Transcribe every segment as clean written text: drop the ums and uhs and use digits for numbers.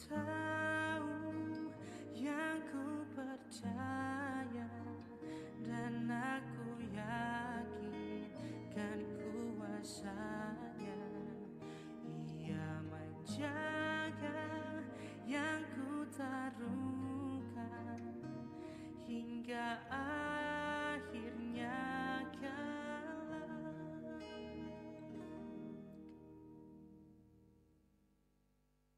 tahu, yang ku percaya, dan aku yakin kan kuasanya. Ia menjaga yang ku taruhkan hingga akhirnya kelak.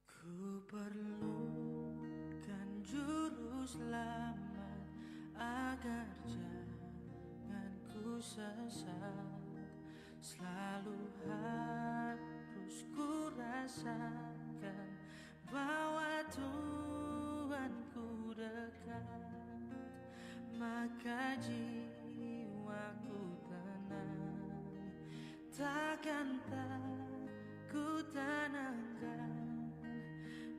Ku perlukan juru selamat agar jangan ku sesat. Selalu harus ku rasakan bahwa Tuhanku dekat, maka jiwaku tenang. Takkan ku tenangkan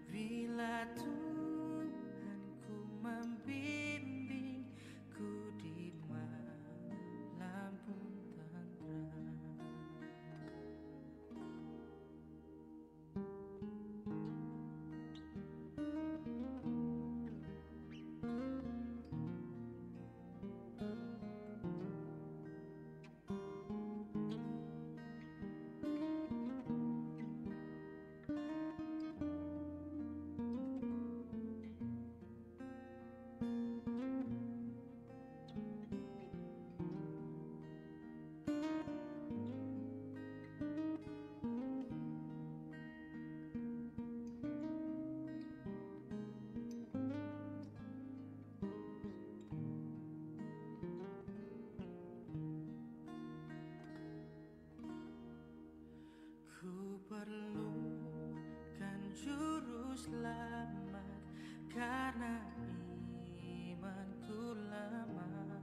bila Tuhanku membimbingku di malam pun tenteram. Ku perlukan juru selamat karena imanku lemah.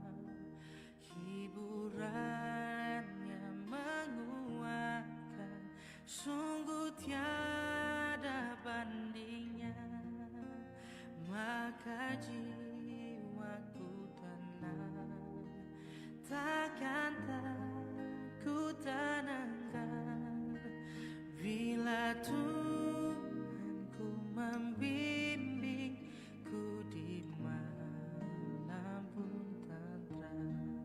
Hiburannya menguatkan, sungguh tiada bandingnya. Maka jiwaku tenang, takkan ku tenangkan bila Tuhanku membimbingku di malam pun tenteram.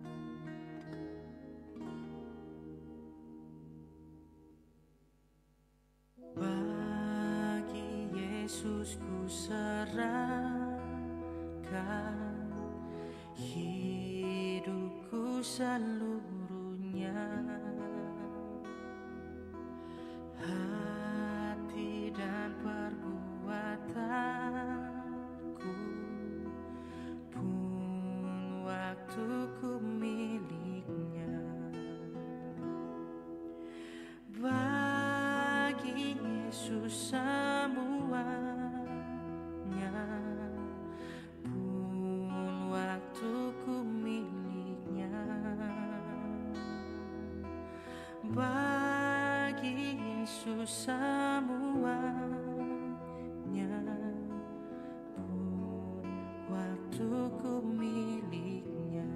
Bagi Yesus ku serahkan hidupku seluruhnya. Hati dan perbuatanku pun waktuku miliknya. Bagi Yesus semuanya pun waktuku miliknya. Bagi Yesus semuanya pun waktuku miliknya.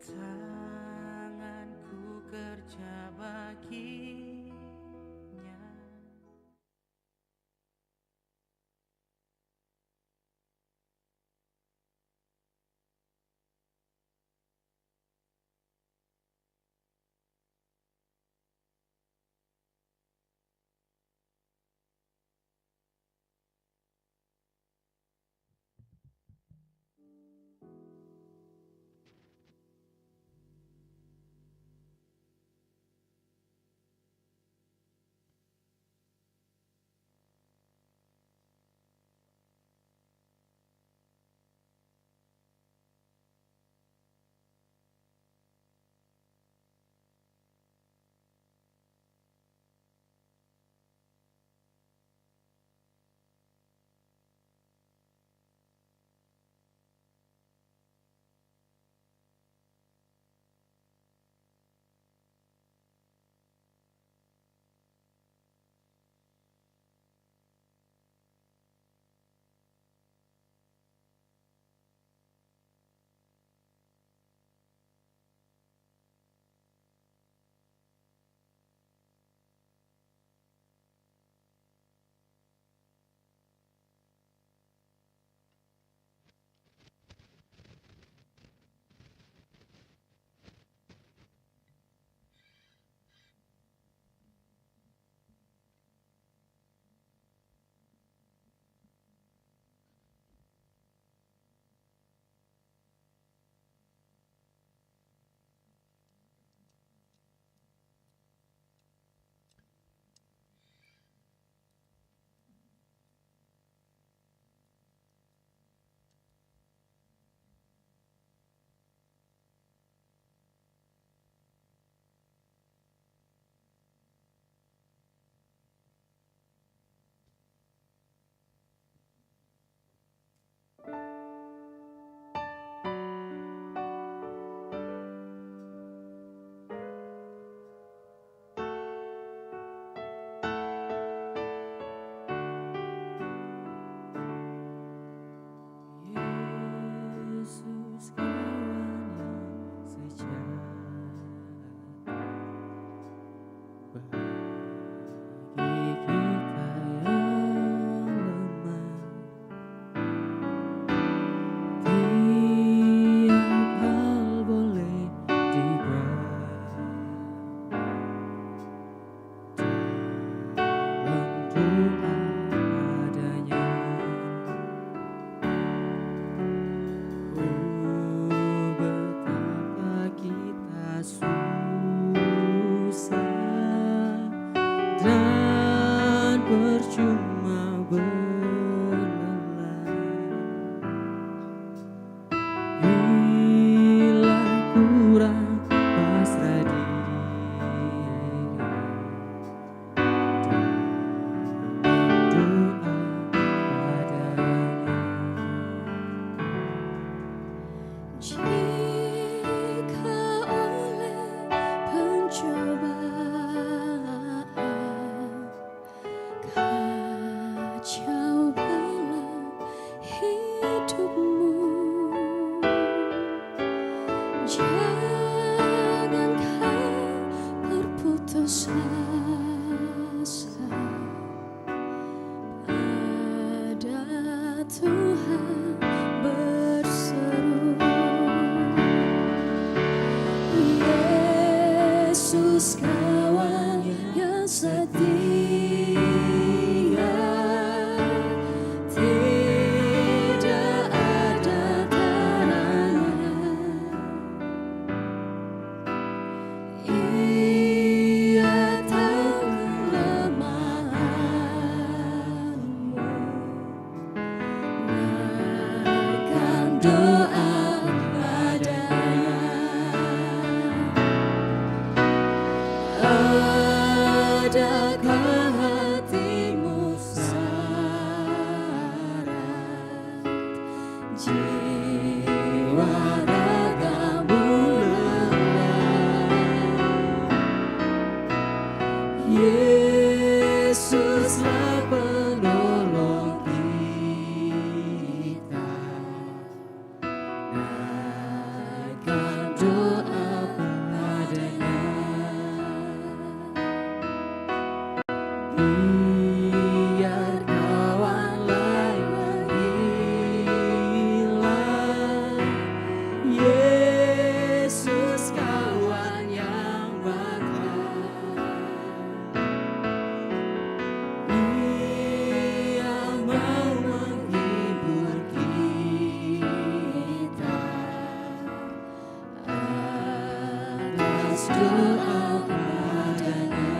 Tanganku kerja baginya. Bagi kita yang lemah, tiap hal boleh dibuat dalam doa padanya. Betapa kita susah dan percuma berlelah bila kurang pasrah diri dalam doa padanya. Jika oleh pencobaan kacau balau hidupmu, jangan kau berputus asa. Pada Tuhan berseru, Yesus kawan yang setia, tidak ada karangan. Ia tahu kelemahanmu, naikkan doa padanya. Adakah hatimu syarat, jiwa ragamu lelah? Yesuslah penolong kita, naikkan doa padanya. Biar kawan lain menghilang, Yesus kawan yang bakal. Ia mau menghibur kita atas doa padanya.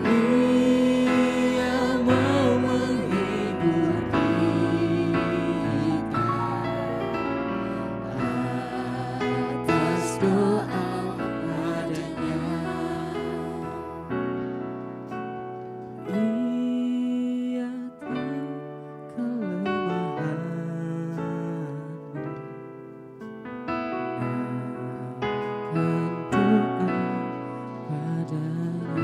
Ia mau menghibur kita atas doa padanya. Ia tahu kelemahanmu, naikkan doa padanya.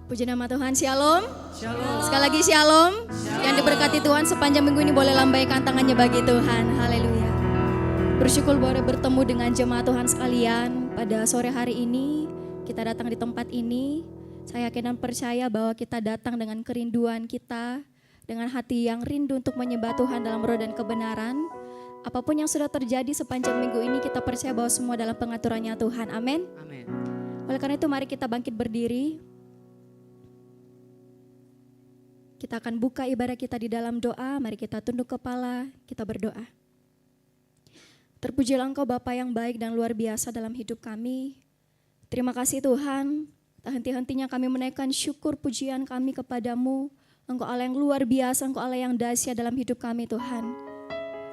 Puji nama Tuhan, shalom. Sekali lagi shalom. Yang diberkati Tuhan sepanjang minggu ini boleh lambaikan tangannya bagi Tuhan. Haleluya. Bersyukur boleh bertemu dengan jemaat Tuhan sekalian pada sore hari ini. Kita datang di tempat ini. Saya yakin dan percaya bahwa kita datang dengan kerinduan kita, dengan hati yang rindu untuk menyembah Tuhan dalam roh dan kebenaran. Apapun yang sudah terjadi sepanjang minggu ini, kita percaya bahwa semua dalam pengaturannya Tuhan. Amin. Amin. Oleh karena itu mari kita bangkit berdiri. Kita akan buka ibadah kita di dalam doa. Mari kita tunduk kepala, kita berdoa. Terpujilah Engkau Bapa yang baik dan luar biasa dalam hidup kami. Terima kasih Tuhan, tak henti-hentinya kami menaikkan syukur pujian kami kepadamu. Engkau Allah yang luar biasa, Engkau Allah yang dahsyat dalam hidup kami Tuhan.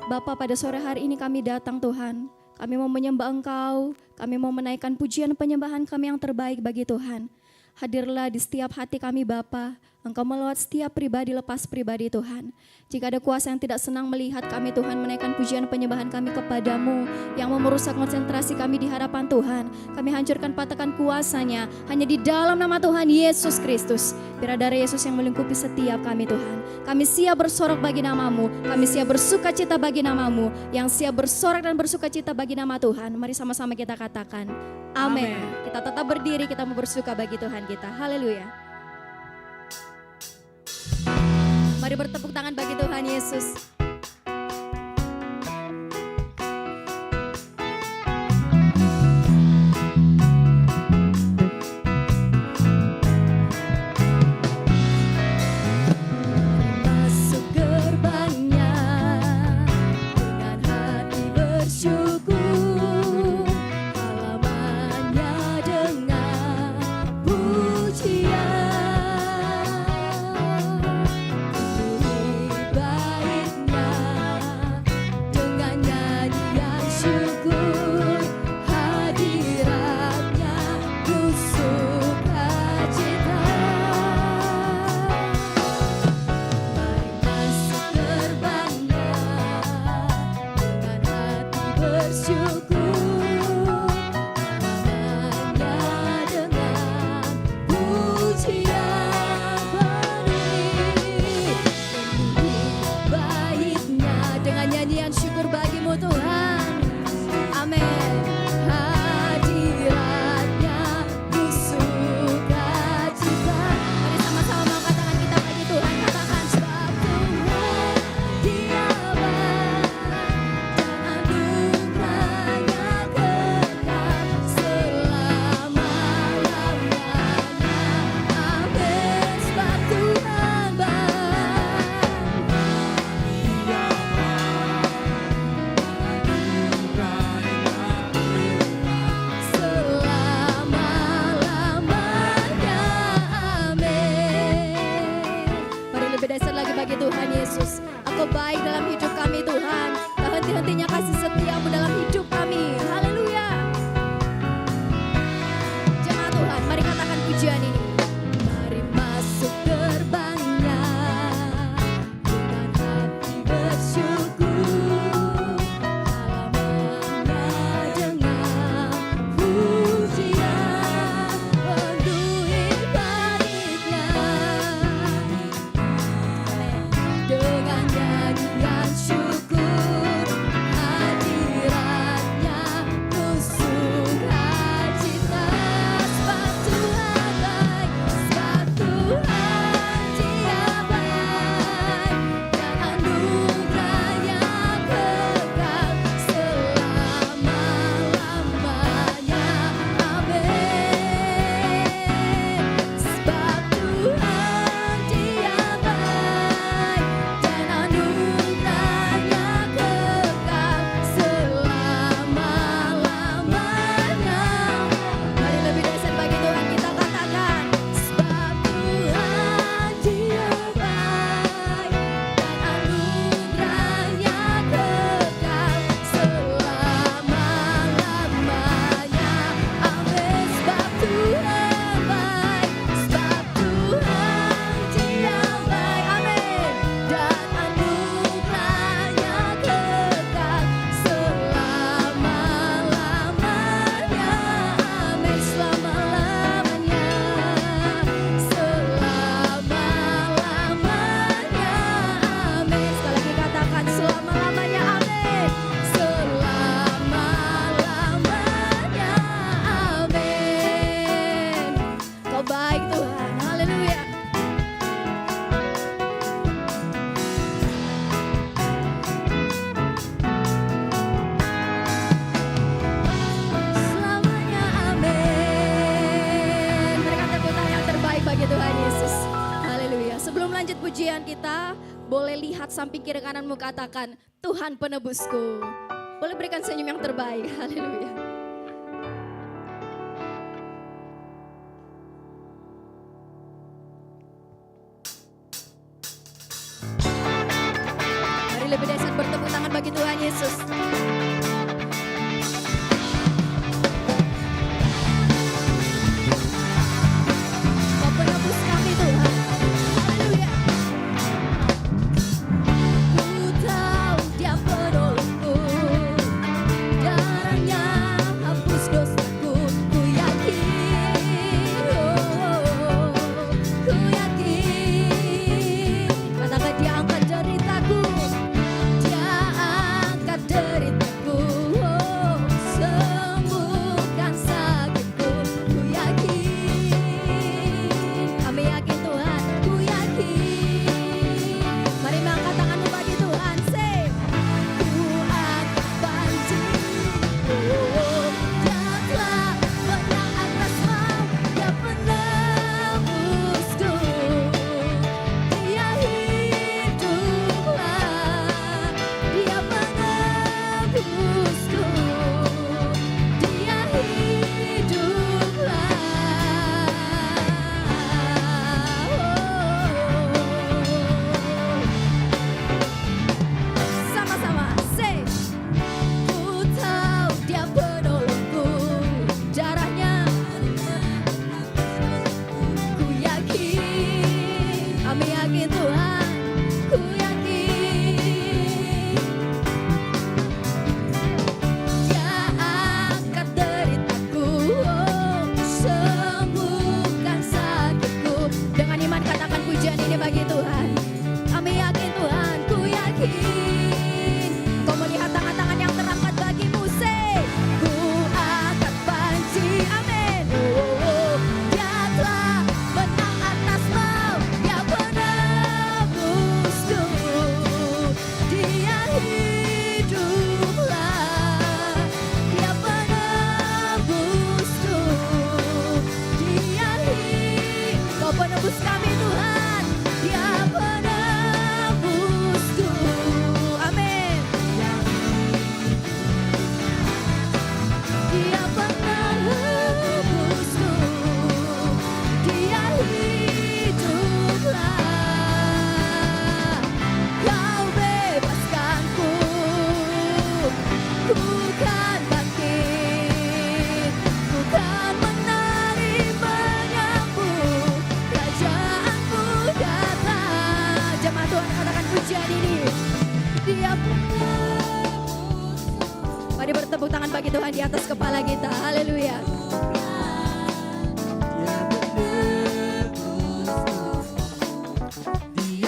Bapa, pada sore hari ini kami datang Tuhan. Kami mau menyembah Engkau, kami mau menaikkan pujian penyembahan kami yang terbaik bagi Tuhan. Hadirlah di setiap hati kami Bapa. Engkau melewat setiap pribadi lepas pribadi Tuhan. Jika ada kuasa yang tidak senang melihat kami Tuhan menaikkan pujian penyembahan kami kepadamu yang mau merusak konsentrasi kami di hadapan Tuhan, kami hancurkan patahkan kuasanya hanya di dalam nama Tuhan Yesus Kristus. Biar darah Yesus yang melingkupi setiap kami Tuhan. Kami siap bersorak bagi namamu, kami siap bersuka cita bagi namamu, yang siap bersorak dan bersuka cita bagi nama Tuhan. Mari sama-sama kita katakan amin. Kita tetap berdiri, kita mau bersuka bagi Tuhan kita. Haleluya. Mari bertepuk tangan bagi Tuhan Yesus. Masuk gerbangnya dengan hati bersyukur, halamannya dengan pujian. Syukur bagimu Tuhan, amin. Hadiratnya ku suka cita. Mari sama-sama angkat tangan kita bagi Tuhan, katakan sebab Tuhan Dia baik dan anugerahnya kekal selama-lamanya. Amin. Sebab Tuhan baik. Bagi Tuhan Yesus, Engkau baik dalam hidup kami Tuhan. Tak henti-hentinya kasih setiamu dalam hidup kami. Haleluya. Jemaat Tuhan, mari katakan pujian ini. Mari masuk gerbangnya dengan hati bersyukur, halamannya dengan pujian, penuhi baiknya dengan nyanyian syukur, hadiratnya ku suka cita. Sebab Tuhan baik, sebab Tuhan Dia baik dan anugerahnya kekal selama-lamanya. Amin. Sebab Tuhan Dia baik dan anugerahnya kekal selama-lamanya. Mari lebih dahsyat bagi Tuhan kita katakan, sebab Tuhan Dia baik dan anugerahnya kekal selama-lamanya. Amin. Sebab Tuhan baik, sebab Tuhan Dia baik, amin, dan anugerahnya kekal selama-lamanya. Amin. Selama-lamanya, selama-lamanya. Amin. Sekali lagi katakan selama-lamanya, amin. Selama-lamanya, amin. Kau baik Tuhan, haleluya. Selamanya, amin. Mereka tepuk tangan yang terbaik bagi Tuhan Yesus. Haleluya. Sebelum lanjut pujian kita, boleh lihat samping kiri kananmu, katakan Tuhan penebusku. Boleh berikan senyum yang terbaik. Haleluya. Mari lebih dahsyat bertepuk tangan bagi Tuhan Yesus. Kami yakin Tuhan, ku yakin Dia angkat deritaku, sembuhkan sakitku. Dengan iman katakan pujian ini bagi Tuhan. Kami yakin Tuhan, ku yakin. Kau melihat tangan-tangan yang terangkat bagimu, say, ku angkat panji, amin. Dia telah menang atas maut, Dia penebusku. Dia hiduplah, Dia penebusku. Dia Kau penebus kami Tuhan, Dia penebusku, amin. Dia penebusku, Dia hiduplah. Kau bebaskanku, ku kan bangkit, ku kan menari menyambut kerajaanmu datang. Jemaat Tuhan katakan pujian ini. Dia penebusku. Mari bertepuk tangan bagi Tuhan di atas kepala kita. Haleluya.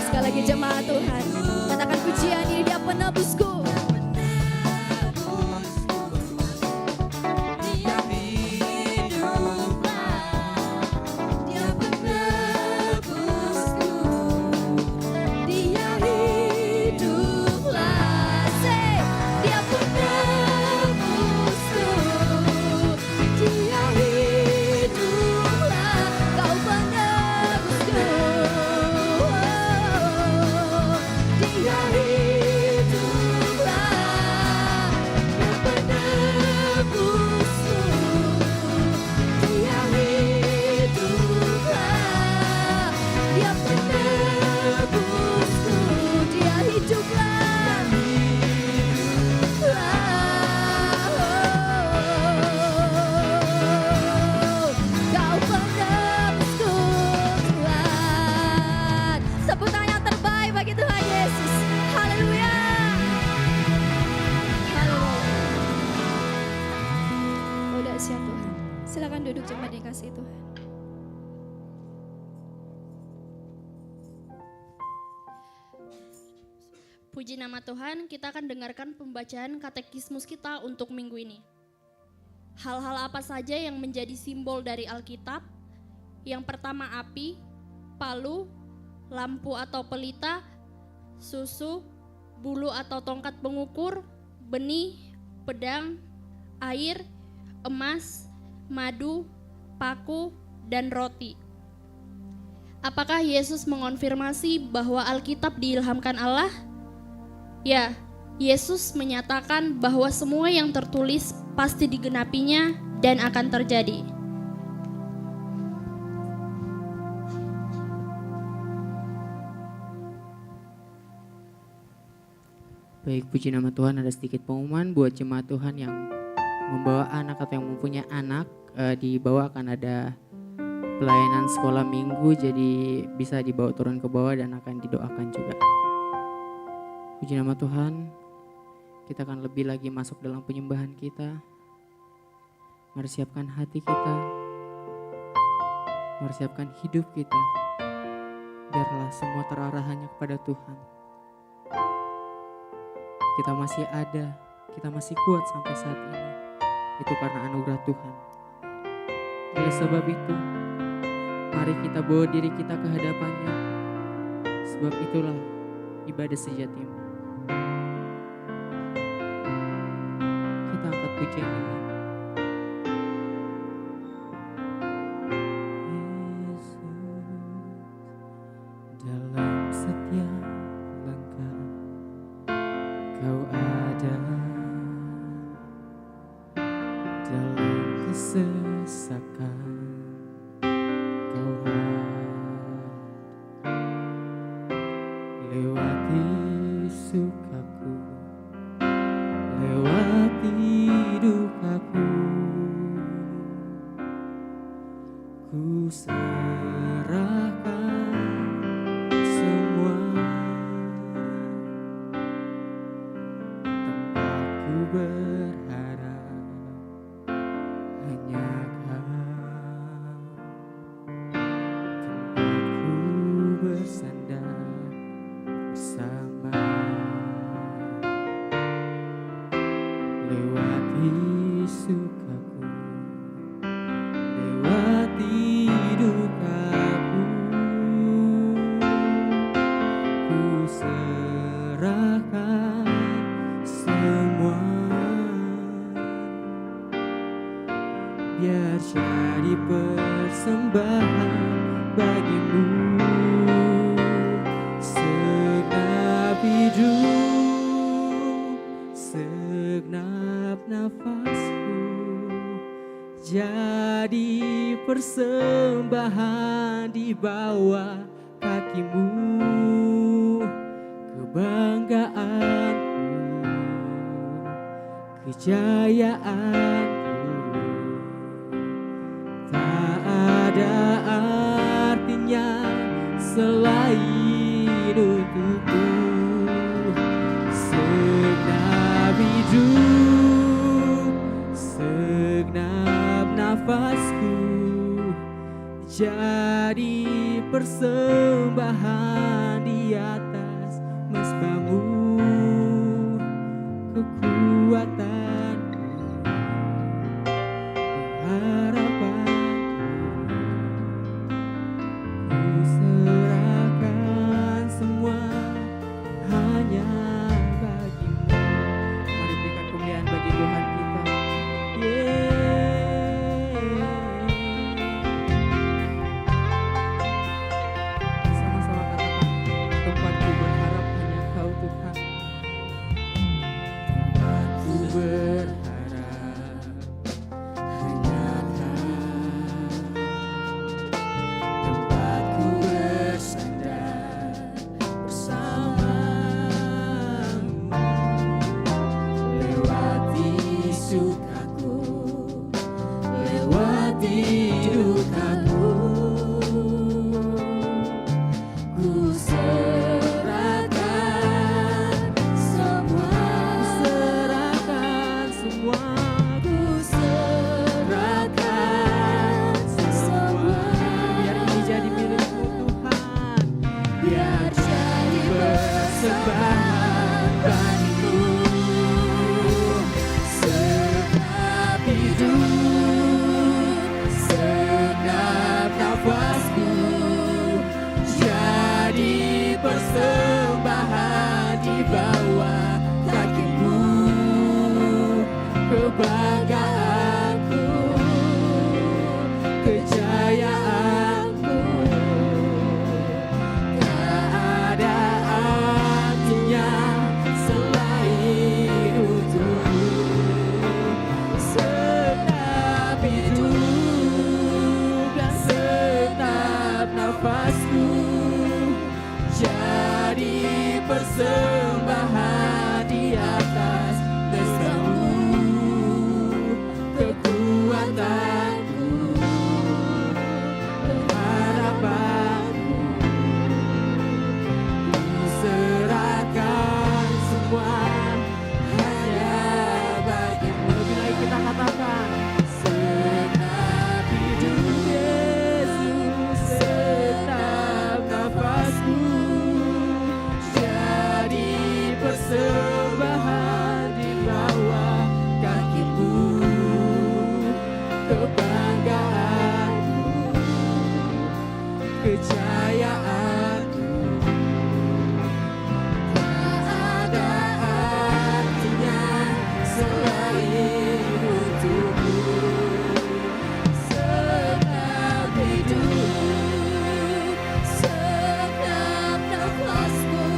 Sekali lagi jemaat Tuhan, katakan pujian ini. Dia penebusku. Dia hiduplah, Dia penebusku. Dia hiduplah, say, Dia penebusku. Dia hiduplah, Kau penebusku. Dia hiduplah, Dia penebusku. Dia hiduplah, Dia penebusku. Dia hiduplah. Kau penebusku Tuhan. Tepuk tangan yang terbaik bagi Tuhan Yesus. Haleluya. Haleluya. Udah siap Tuhan. Silakan duduk jemaat yang kasih Tuhan. Puji nama Tuhan, kita akan dengarkan pembacaan katekismus kita untuk minggu ini. Hal-hal apa saja yang menjadi simbol dari Alkitab? Yang pertama api, palu, lampu atau pelita, susu, bulu atau tongkat pengukur, benih, pedang, air, emas, madu, paku, dan roti. Apakah Yesus mengonfirmasi bahwa Alkitab diilhamkan Allah? Ya, Yesus menyatakan bahwa semua yang tertulis pasti digenapinya dan akan terjadi. Baik, puji nama Tuhan. Ada sedikit pengumuman buat jemaat Tuhan yang membawa anak atau yang mempunyai anak. Di bawah akan ada pelayanan sekolah minggu, jadi bisa dibawa turun ke bawah dan akan didoakan juga. Puji nama Tuhan, kita akan lebih lagi masuk dalam penyembahan kita. Mari siapkan hati kita, mari siapkan hidup kita, biarlah semua terarah hanya kepada Tuhan. Kita masih ada, kita masih kuat sampai saat ini, itu karena anugerah Tuhan. Oleh sebab itu, mari kita bawa diri kita ke hadapannya, sebab itulah ibadah sejatimu. Kita angkat pujian ini. Yesus, dalam setiap langkah Kau ada, dalam kesesakan Kau lewati sukaku, lewati dukaku, ku serahkan persembahan bagimu. Segenap hidup, segenap nafasku jadi persembahan di bawah kakimu. Kebanggaanku, kejayaanku tak ada artinya selain untukmu. Segenap hidup, segenap nafasku jadi persembahan di atas mesbamu. Kekuatanku, harapanku, ku serahkan semua hanya bagimu. Mari berikan kemuliaan bagi Tuhan kita. Sama-sama katakan, tempatku berharap hanya Kau Tuhan. Tempatku berharap hanya Kau. Tempatku bersandar bersamamu. Lewati sukaku, lewati dukaku, ku serahkan semua, serahkan semua, ku serahkan semua. Biar ini jadi milikmu Tuhan, biar jadi persembahan bagimu. Segenap hidup, segenap nafasku jadi persembahan di bawah kakimu. Kebanggaanku, kejayaanku tak ada artinya selain untukmu. Segenap hidup dan segenap nafasku jadi persembahan di atas mesbamu. Kekuatanku, harapanku, ku serahkan semua hanya bagimu. Lebih lagi kita katakan, segenap hidup Yesus, segenap nafasku jadi persembahan di bawah kakimu. Kebanggaanku, kejayaanku tak ada artinya selain untukmu. Segenap hidup, segenap nafasku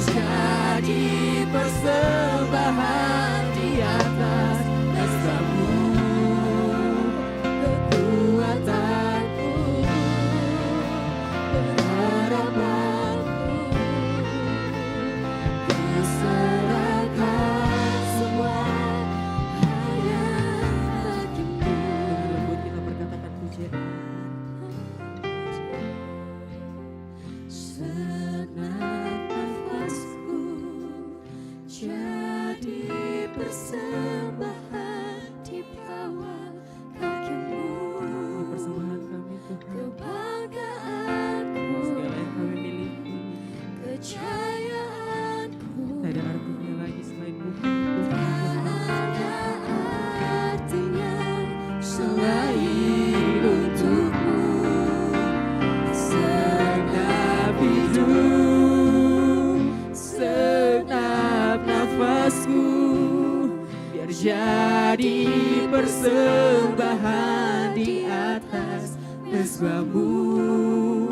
jadi persembahan di atas mesbamu. Kekuatanku, harapanku, ku serahkan semua hanya bagimu. Dengan lembut kita berkatakan pujian. Segenap nafasku jadi persembahan di bawah kakimu. Ini persembahan kami Tuhan. Kebanggaanku, segala yang kami miliki, kejayaanku, tak ada artinya lagi selain Tuhan. Tak ada artinya selain untukmu. Segenap hidup, segenap nafasku biar jadi persembahan di mesbahmu,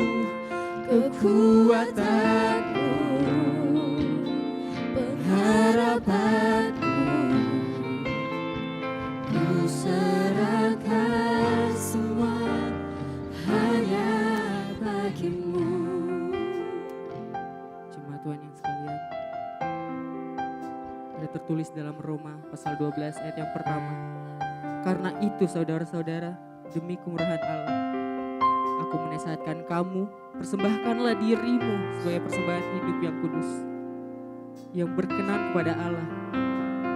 kekuatanku, pengharapanku, ku serahkan semua hanya bagimu. Jemaat Tuhan yang sekalian, ada tertulis dalam Roma pasal 12 ayat yang pertama. Karena itu saudara-saudara, demi kemurahan Allah, aku menasihatkan kamu, persembahkanlah dirimu sebagai persembahan hidup yang kudus, yang berkenan kepada Allah,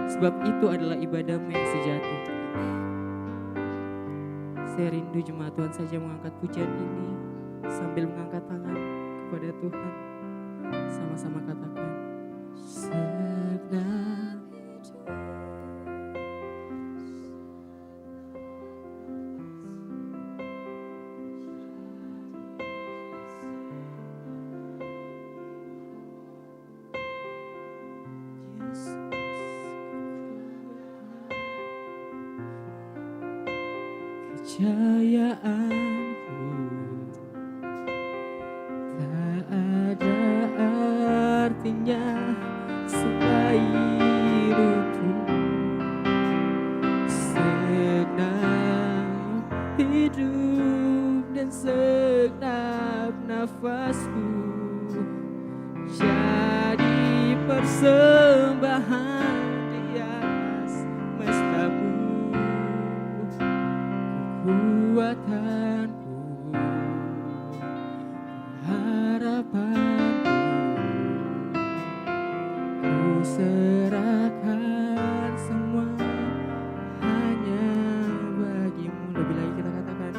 sebab itu adalah ibadahmu yang sejati. Saya rindu jemaat Tuhan saja mengangkat pujian ini sambil mengangkat tangan kepada Tuhan. Sama-sama katakan, segenap kejayaanku tak ada artinya selain untuk segenap hidup dan segenap nafasku jadi persembahan di atas mesbahmu. Kekuatanku, harapanku, ku serahkan semua hanya bagimu. Lebih lagi kita katakan,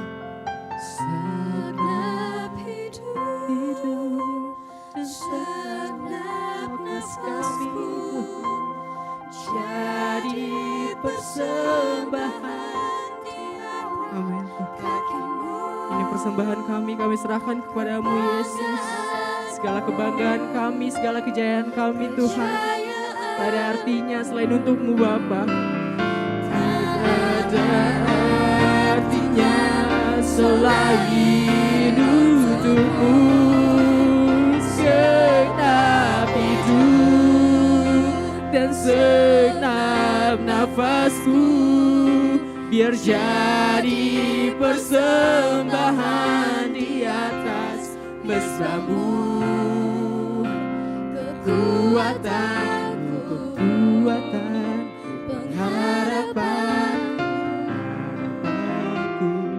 segenap hidup dan segenap nafasku jadi persembahan. Amin. Ini persembahan kami serahkan kepadamu Yesus. Segala kebanggaan kami, segala kejayaan kami Tuhan, tak ada artinya selain untukmu Bapa. Tak ada artinya selain untukmu. Segenap hidup dan segenap nafasku biar jadi persembahan di atas mesbahmu. Kekuatanku, pengharapanku,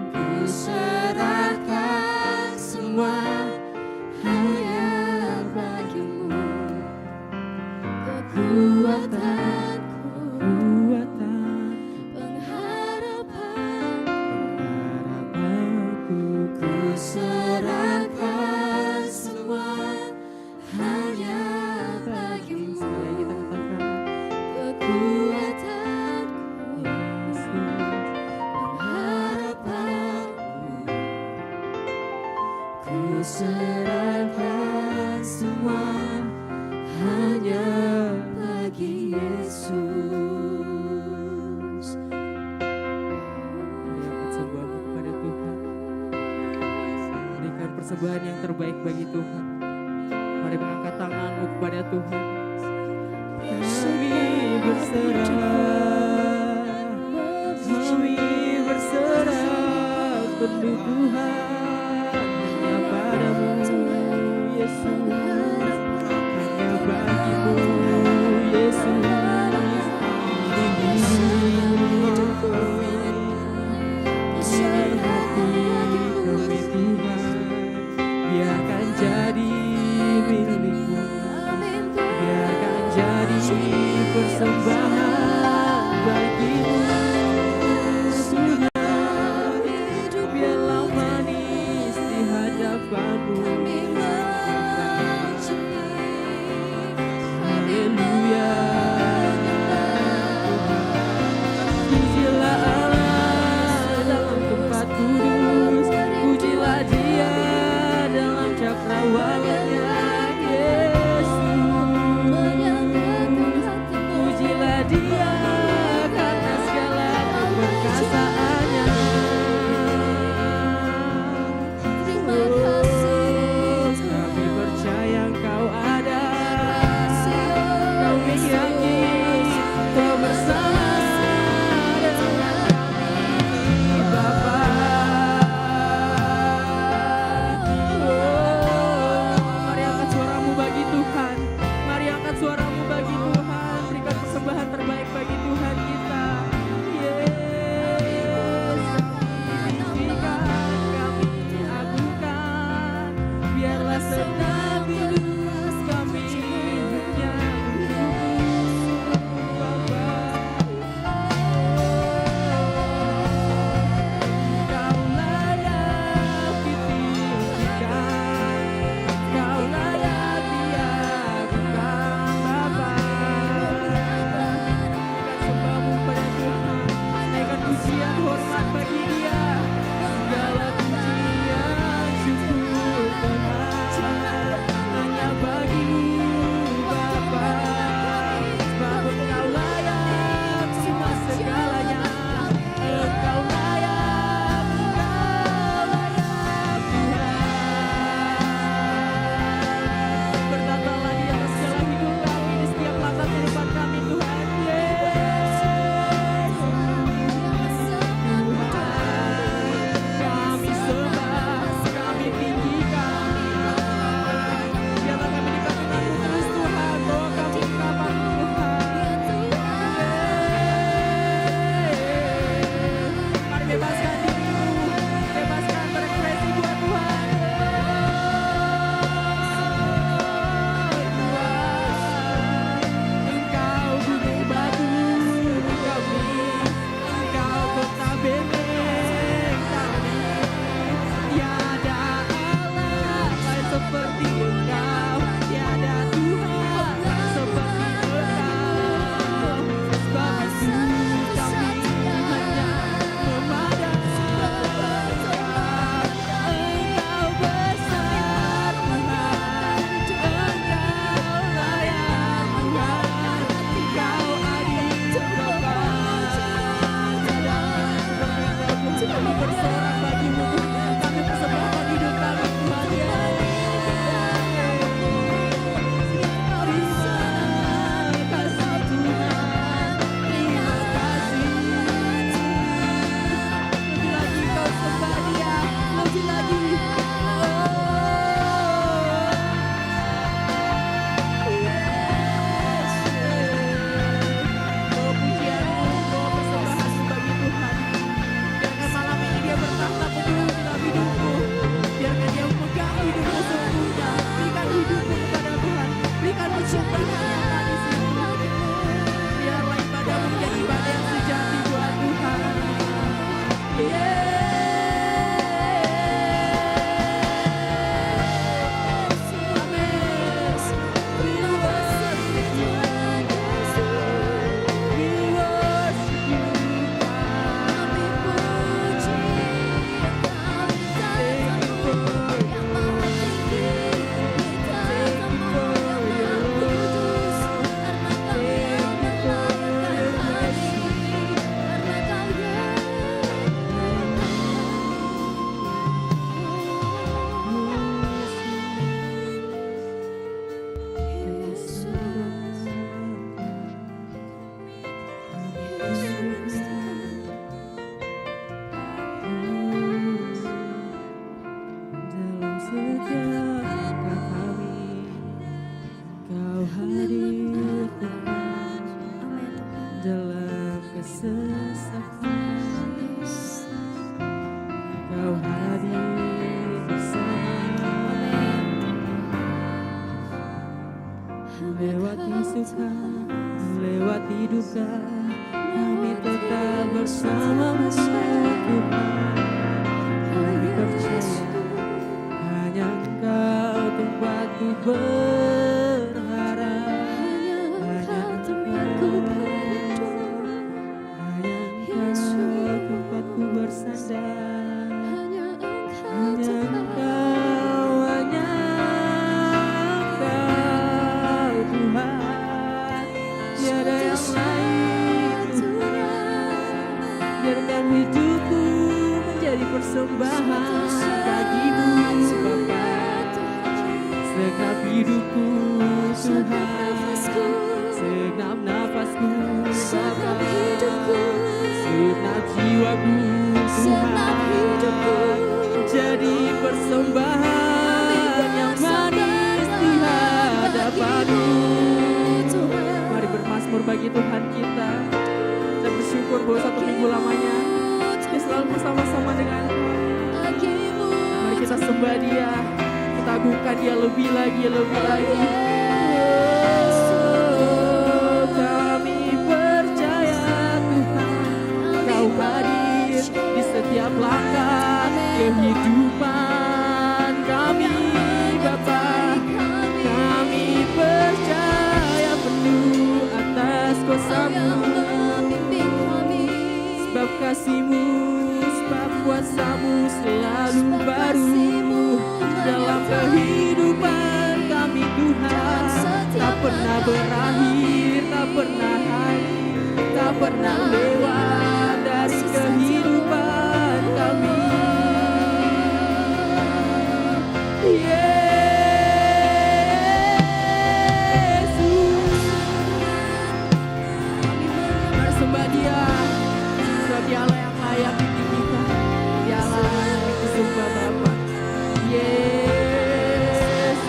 ku serahkan semua hanya bagimu. Kekuatanku, ku serahkan semua hanya bagimu. Sekali kita katakan, kekuatanku, pengharapanku, ku serahkan semua hanya bagi Yesus. Lihat sembuhmu kepada Tuhan. Berikan persembahan yang terbaik bagi Tuhan. Mari mengangkat tanganmu kepada Tuhan. Kami berserah, kami berserah penuh Tuhan hanya padamu Yesus, hanya bagimu Yesus. Biarkan jadi milikmu, biarkan jadi persembahan bagimu. Sudah hidup yang lama ini Lewati suka, lewati duka, kami tetap bersama-mu Tuhan. Kami percaya hanya Engkau tempatku berharap, hanya tempatku berdoa, hanya Engkau tempatku bersandar, hanya Engkau, hanya Engkau Tuhan, tiada yang lain Tuhan. Biarkan hidupku menjadi persembahan bagimu Bapa. Segenap hidupku Tuhan, segenap nafasku Bapa, segenap jiwaku Tuhan, jadi persembahan yang manis di hadapan-Mu. Mari bermazmur bagi Tuhan kita. Kita bersyukur bahwa 1 minggu lamanya Dia selalu bersama-sama dengan kami. Mari kita sembah Dia, kita agungkan Dia lebih lagi, lebih lagi. Oh, kami percaya Tuhan, Kau hadir di setiap langkah kehidupan kami Bapa. Kami percaya penuh atas kuasa-Mu, sebab kasih-Mu, sebab kuasa-Mu selalu baru dalam kehidupan kami Tuhan. Tak pernah berakhir, tak pernah habis, tak pernah lewat dari kehidupan kami. Yesus, mari sembah Dia, sebab Dia Allah yang layak ditinggikan, Dia Allah yang layak disembah Bapa. Yesus,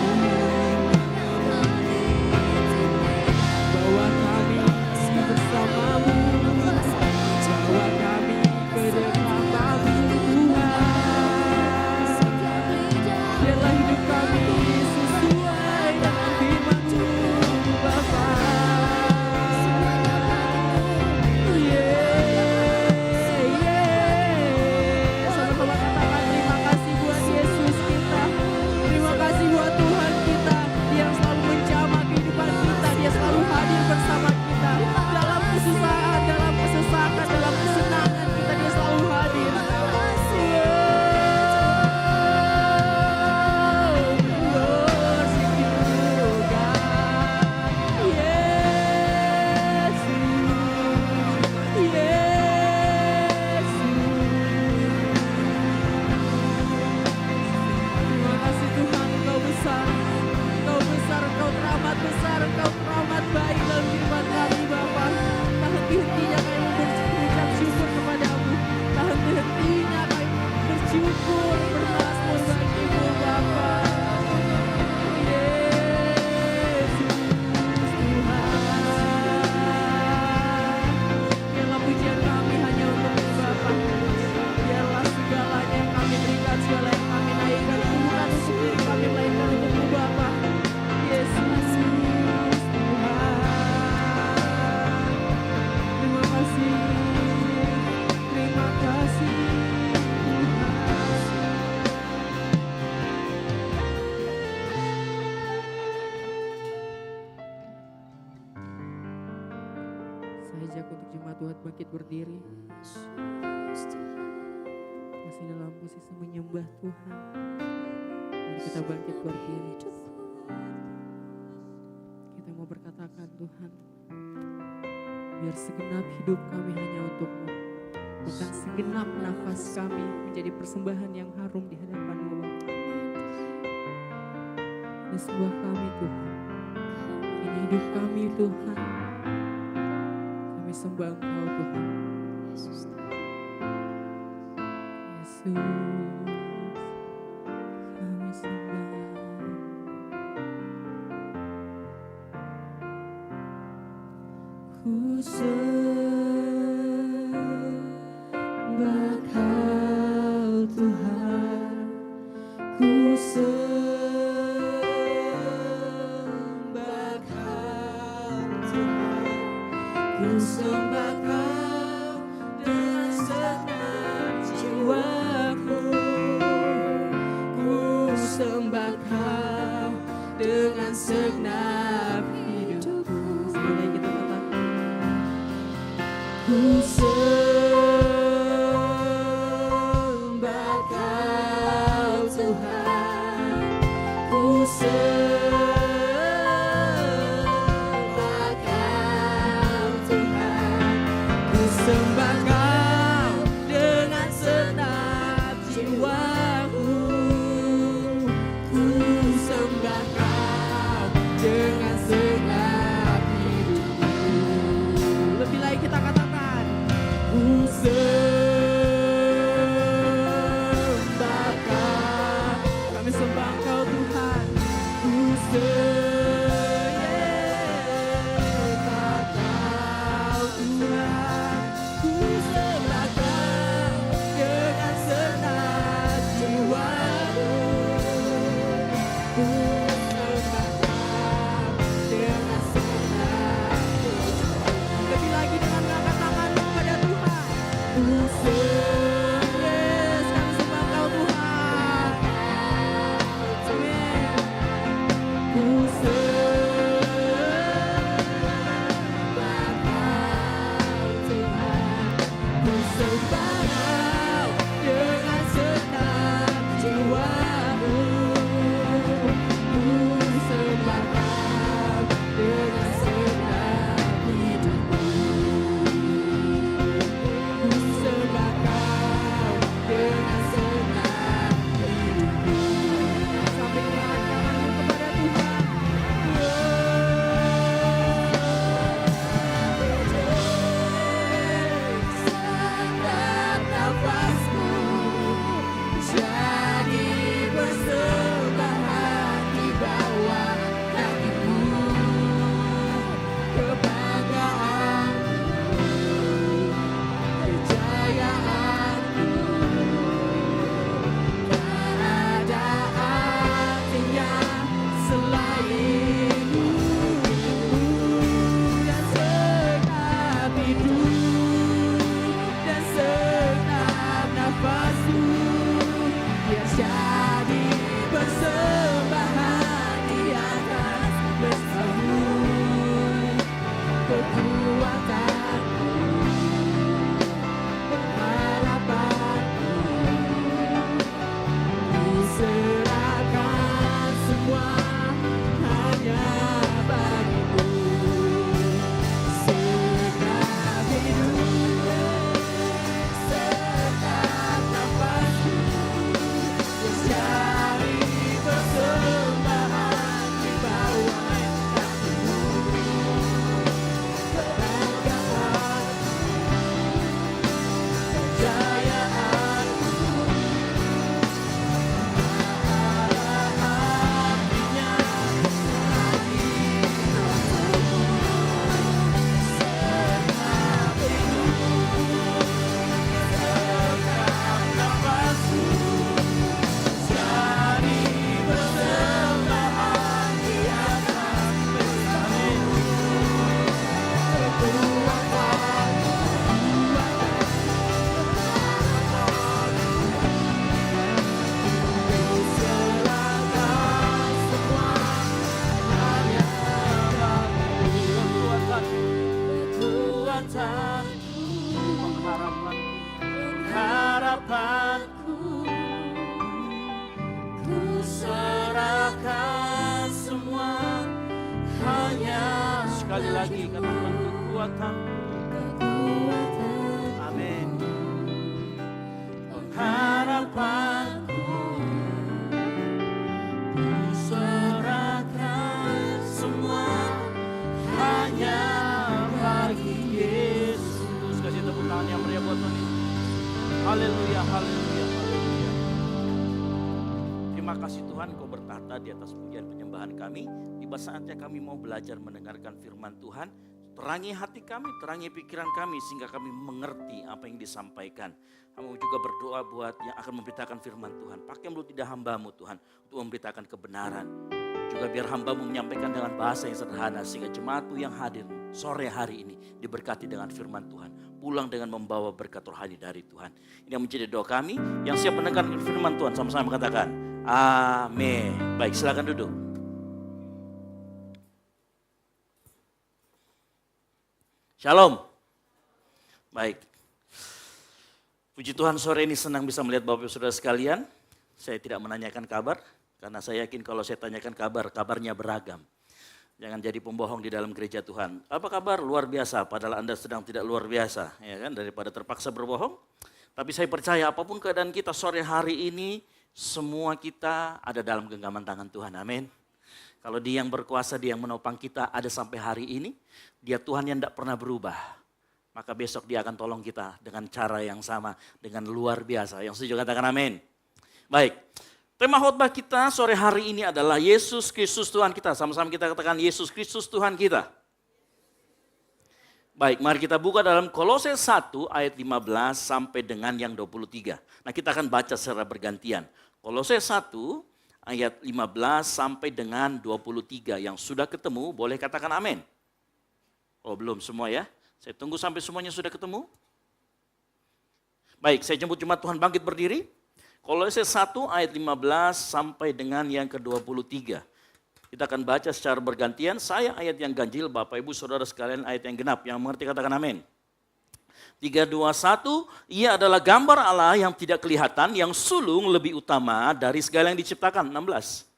bawa kami bersama-Mu, bawa kami ke depan-Mu Tuhan. Biarlah hidup kami sesuai dengan firman-Mu Bapa. Sama-sama katakan terima kasih buat Yesus kita. Terima kasih buat Tuhan kita. Dia yang selalu menjamah kehidupan kita. Dia selalu hadir bersama kita. Dalam kesusahan, dalam kesesakan, dalam kesenangan kita, Dia selalu hadir. Terima kasih Tuhan, Engkau besar, Engkau besar, Engkau teramat besar, Engkau teramat baik dalam kehidupan kami Bapa. Tak henti-hentinya kami mengucap syukur kepadamu, tak henti-hentinya kami bersyukur, bermazmur bagi-Mu Bapa. Yesus Tuhan, biarlah pujian kami hanya untuk-Mu Bapa. Biarlah segalanya yang kami berikan, segala yang kami naikkan, itu bukan untuk diri kami, melainkan untuk-Mu Bapa. Yesus Tuhan, terima kasih, terima kasih Tuhan. Saya ajak untuk jemaat Tuhan bangkit berdiri. Masih dalam posisi menyembah Tuhan. Mari kita bangkit berdiri. Kita mau berkatakan Tuhan, biar segenap hidup kami hanya untuk-Mu. Bahkan segenap nafas kami menjadi persembahan yang harum di hadapan-Mu Bapa. Ini sebuah kami Tuhan. Ini hidup kami Tuhan. Kami sembah Engkau Tuhan. Yesus, kami sembah. Ku sembah Kau Tuhan, ku sembah Kau. sembah Kau dengan segenap jiwaku. Ku sembah Kau dengan segenap hidupku. Sebenarnya kita katakan, ku sembah Kau Tuhan. Ku sembah Kau Tuhan. Ku sembah Kau dengan segenap jiwaku. Ku sembah Kau dengan segenap hidupku. Lebih lagi kita katakan, ku sembah Kau. Kami sembah Kau Tuhan. Ku sembah Kau Tuhan. Ku sembah Kau dengan segenap jiwaku. Ku sembah Kau dengan segenap hidupku. Lebih lagi dengan angkat tangan kepada Tuhan. Ku yes, kami sembah Kau Tuhan. Amin. Ku sembah Kau Tuhan. Ku sembah Kau dengan segenap jiwaku. Ku sembah Kau dengan segenap hidupku. Ku sembah Kau dengan segenap hidupku. Sampai angkat tanganmu kepada Tuhan. Setiap nafasku jadi persembahan di bawah kakimu. Kebanggaanku, kejayaanku, tak ada artinya selainmu. Dan segenap hidup dan segenap nafasku biar jadi persembahan di atas bersamamu. Kekuatanku, harapanku, ku serahkan semua hanya bagimu. Segenap hidup, segenap nafasku, jadi persembahan di bawah kakimu. Kebanggaanku, kejayaanku, tak ada artinya lagi untukmu. Segenap hidup, segenap nafasku, jadi persembahan di atas bersamamu. Kekuatanku, ku serahkan semua hanya bagimu. Kekuatanku, pengharapanku, ku serahkan semua hanya. Sekali lagi katakan kekuatanku. Amin. Pengharapanku, ku serahkan semua hanya bagi Yesus. Kasih tepuk tangan yang meriah buat Tuhan. Haleluya, haleluya, haleluya. Terima kasih Tuhan, Kau bertahta di atas pujian penyembahan kami. Tiba saatnya kami mau belajar mendengarkan firman Tuhan. Terangi hati kami, terangi pikiran kami sehingga kami mengerti apa yang disampaikan. Kami juga berdoa buat yang akan memberitakan firman Tuhan. Pakai mulut lidah hamba-Mu Tuhan untuk memberitakan kebenaran. Juga biar hamba-Mu menyampaikan dengan bahasa yang sederhana sehingga jemaat-Mu yang hadir sore hari ini diberkati dengan firman Tuhan. Pulang dengan membawa berkat rohani dari Tuhan. Ini yang menjadi doa kami. Yang siap mendengar firman Tuhan sama-sama katakan amin. Baik, silakan duduk. Shalom. Baik. Puji Tuhan, sore ini senang bisa melihat Bapak Ibu Saudara sekalian. Saya tidak menanyakan kabar karena saya yakin kalau saya tanyakan kabar, kabarnya beragam. Jangan jadi pembohong di dalam gereja Tuhan. Apa kabar? Luar biasa, padahal Anda sedang tidak luar biasa, ya kan? Daripada terpaksa berbohong. Tapi saya percaya apapun keadaan kita sore hari ini, semua kita ada dalam genggaman tangan Tuhan. Amin. Kalau Dia yang berkuasa, Dia yang menopang kita ada sampai hari ini, Dia Tuhan yang tidak pernah berubah. Maka besok Dia akan tolong kita dengan cara yang sama, dengan luar biasa. Yang setuju katakan amin. Baik. Tema khotbah kita sore hari ini adalah Yesus Kristus Tuhan kita. Sama-sama kita katakan Yesus Kristus Tuhan kita. Baik, mari kita buka dalam Kolose 1 ayat 15 sampai dengan yang 23. Nah, kita akan baca secara bergantian. Kolose 1 ayat 15 sampai dengan 23. Yang sudah ketemu boleh katakan amin. Oh, belum semua ya. Saya tunggu sampai semuanya sudah ketemu. Baik, saya jemput jemaat Tuhan bangkit berdiri. Kolose 1 ayat 15 sampai dengan yang ke-23. Kita akan baca secara bergantian. Saya ayat yang ganjil, Bapak Ibu Saudara sekalian ayat yang genap. Yang mengerti katakan amin. 3, 2, 1. Ia adalah gambar Allah yang tidak kelihatan, yang sulung lebih utama dari segala yang diciptakan. 16.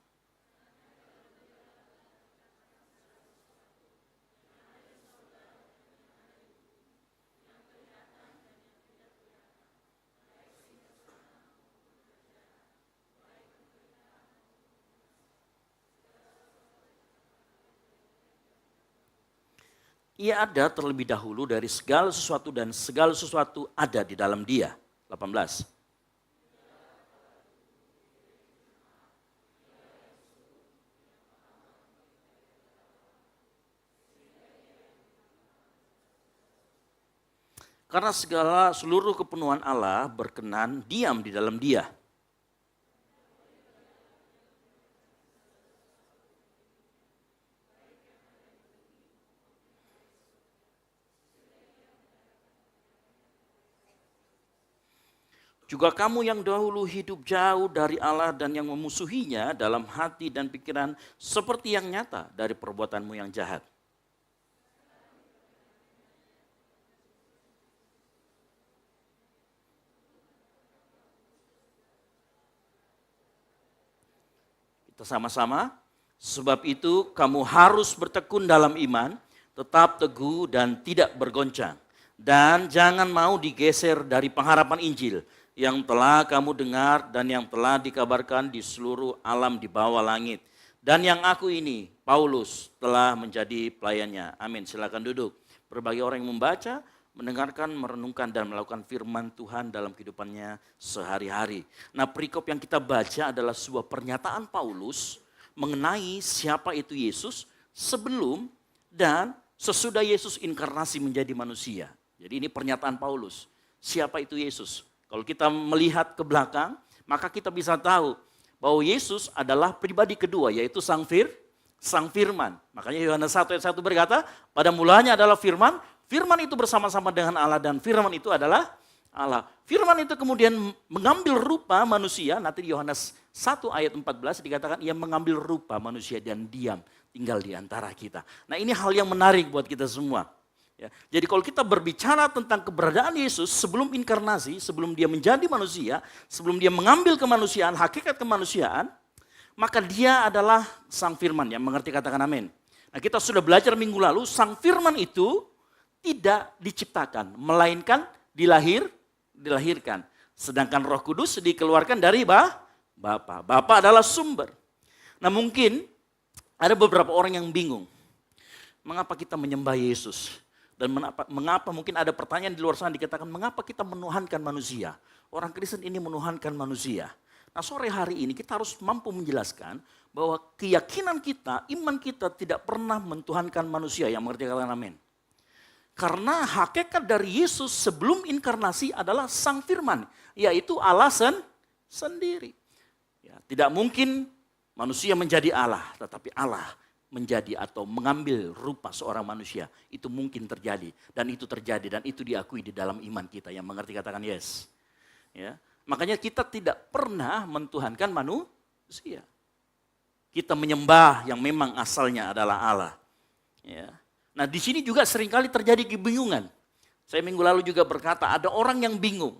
Ia ada terlebih dahulu dari segala sesuatu dan segala sesuatu ada di dalam Dia. 18. Karena seluruh kepenuhan Allah berkenan diam di dalam Dia. Juga kamu yang dahulu hidup jauh dari Allah dan yang memusuhinya dalam hati dan pikiran seperti yang nyata dari perbuatanmu yang jahat. Kita sama-sama, sebab itu kamu harus bertekun dalam iman, tetap teguh dan tidak bergoncang. Dan jangan mau digeser dari pengharapan Injil yang telah kamu dengar dan yang telah dikabarkan di seluruh alam di bawah langit. Dan yang aku ini, Paulus, telah menjadi pelayannya. Amin. Silakan duduk. Berbagai orang yang membaca, mendengarkan, merenungkan dan melakukan firman Tuhan dalam kehidupannya sehari-hari. Nah, perikop yang kita baca adalah sebuah pernyataan Paulus mengenai siapa itu Yesus sebelum dan sesudah Yesus inkarnasi menjadi manusia. Jadi ini pernyataan Paulus. Siapa itu Yesus? Kalau kita melihat ke belakang, maka kita bisa tahu bahwa Yesus adalah pribadi kedua, yaitu Sang Firman. Makanya Yohanes 1 ayat 1 berkata, pada mulanya adalah Firman, Firman itu bersama-sama dengan Allah dan Firman itu adalah Allah. Firman itu kemudian mengambil rupa manusia, nanti di Yohanes 1 ayat 14 dikatakan ia mengambil rupa manusia dan diam tinggal di antara kita. Nah, ini hal yang menarik buat kita semua. Ya, jadi kalau kita berbicara tentang keberadaan Yesus sebelum inkarnasi, sebelum dia menjadi manusia, sebelum dia mengambil kemanusiaan, hakikat kemanusiaan, maka dia adalah Sang Firman. Yang mengerti katakan amin. Nah, kita sudah belajar minggu lalu, Sang Firman itu tidak diciptakan, melainkan dilahirkan. Sedangkan Roh Kudus dikeluarkan dari Bapa. Bapa adalah sumber. Nah, mungkin ada beberapa orang yang bingung. Mengapa kita menyembah Yesus? Dan mengapa mungkin ada pertanyaan di luar sana dikatakan mengapa kita menuhankan manusia? Orang Kristen ini menuhankan manusia. Nah, sore hari ini kita harus mampu menjelaskan bahwa keyakinan kita, iman kita tidak pernah mentuhankan manusia. Yang mengerti katakan amin. Karena hakikat dari Yesus sebelum inkarnasi adalah Sang Firman, yaitu Allah sendiri. Ya, tidak mungkin manusia menjadi Allah, tetapi Allah menjadi atau mengambil rupa seorang manusia. Itu mungkin terjadi dan itu diakui di dalam iman kita. Yang mengerti katakan yes. Ya. Makanya kita tidak pernah mentuhankan manusia. Kita menyembah yang memang asalnya adalah Allah. Ya. Nah di sini juga seringkali terjadi kebingungan. Saya minggu lalu juga berkata ada orang yang bingung.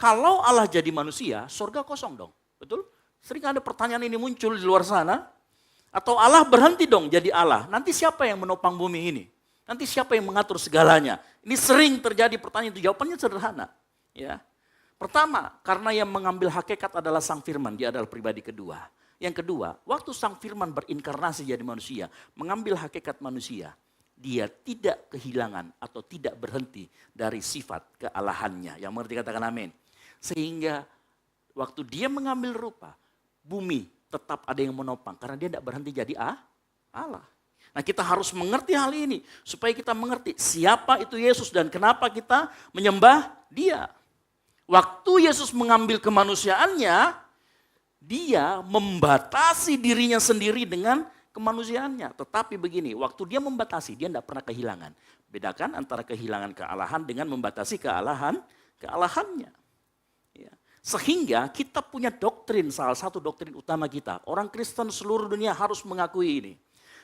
Kalau Allah jadi manusia, surga kosong dong. Betul? Sering ada pertanyaan ini muncul di luar sana. Atau Allah berhenti dong jadi Allah. Nanti siapa yang menopang bumi ini? Nanti siapa yang mengatur segalanya? Ini sering terjadi pertanyaan itu. Jawabannya sederhana. Ya. Pertama, karena yang mengambil hakikat adalah Sang Firman. Dia adalah pribadi kedua. Yang kedua, waktu Sang Firman berinkarnasi jadi manusia, mengambil hakikat manusia, dia tidak kehilangan atau tidak berhenti dari sifat kealahannya. Yang mengerti katakan amin. Sehingga waktu dia mengambil rupa, bumi tetap ada yang menopang. Karena dia tidak berhenti jadi Allah. Nah kita harus mengerti hal ini. Supaya kita mengerti siapa itu Yesus dan kenapa kita menyembah dia. Waktu Yesus mengambil kemanusiaannya, dia membatasi dirinya sendiri dengan kemanusiaannya. Tetapi begini, waktu dia membatasi, dia tidak pernah kehilangan. Bedakan antara kehilangan kealahan dengan membatasi kealahannya. Ya. Sehingga kita punya doktrin, salah satu doktrin utama kita. Orang Kristen seluruh dunia harus mengakui ini.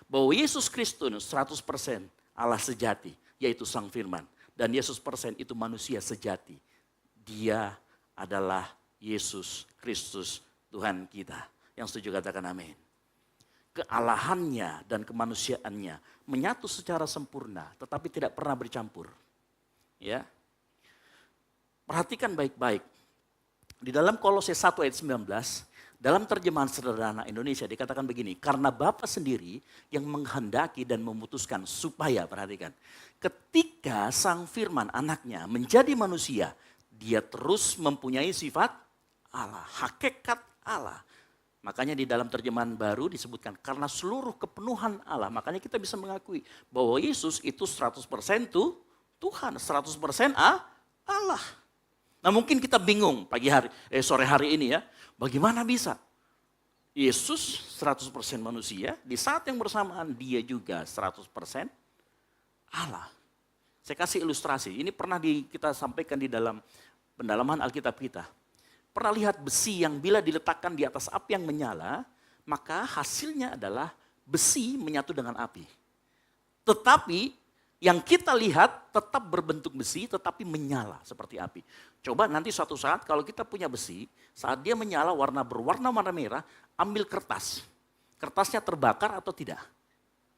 Bahwa Yesus Kristus 100% Allah sejati, yaitu Sang Firman. Dan Yesus persen itu manusia sejati. Dia adalah Yesus Kristus Tuhan kita. Yang setuju katakan amin. Kealahannya dan kemanusiaannya menyatu secara sempurna tetapi tidak pernah bercampur. Ya. Perhatikan baik-baik. Di dalam Kolose 1 ayat 19, dalam terjemahan sederhana Indonesia dikatakan begini, karena Bapa sendiri yang menghendaki dan memutuskan supaya, perhatikan, ketika Sang Firman anaknya menjadi manusia, dia terus mempunyai sifat Allah, hakikat Allah. Makanya di dalam terjemahan baru disebutkan karena seluruh kepenuhan Allah. Makanya kita bisa mengakui bahwa Yesus itu 100% Tuhan, 100% Allah. Nah mungkin kita bingung sore hari ini ya. Bagaimana bisa? Yesus 100% manusia, di saat yang bersamaan dia juga 100% Allah. Saya kasih ilustrasi, ini pernah kita sampaikan di dalam pendalaman Alkitab kita. Pernah lihat besi yang bila diletakkan di atas api yang menyala, maka hasilnya adalah besi menyatu dengan api. Tetapi yang kita lihat tetap berbentuk besi tetapi menyala seperti api. Coba nanti suatu saat kalau kita punya besi, saat dia menyala berwarna merah, ambil kertas. Kertasnya terbakar atau tidak?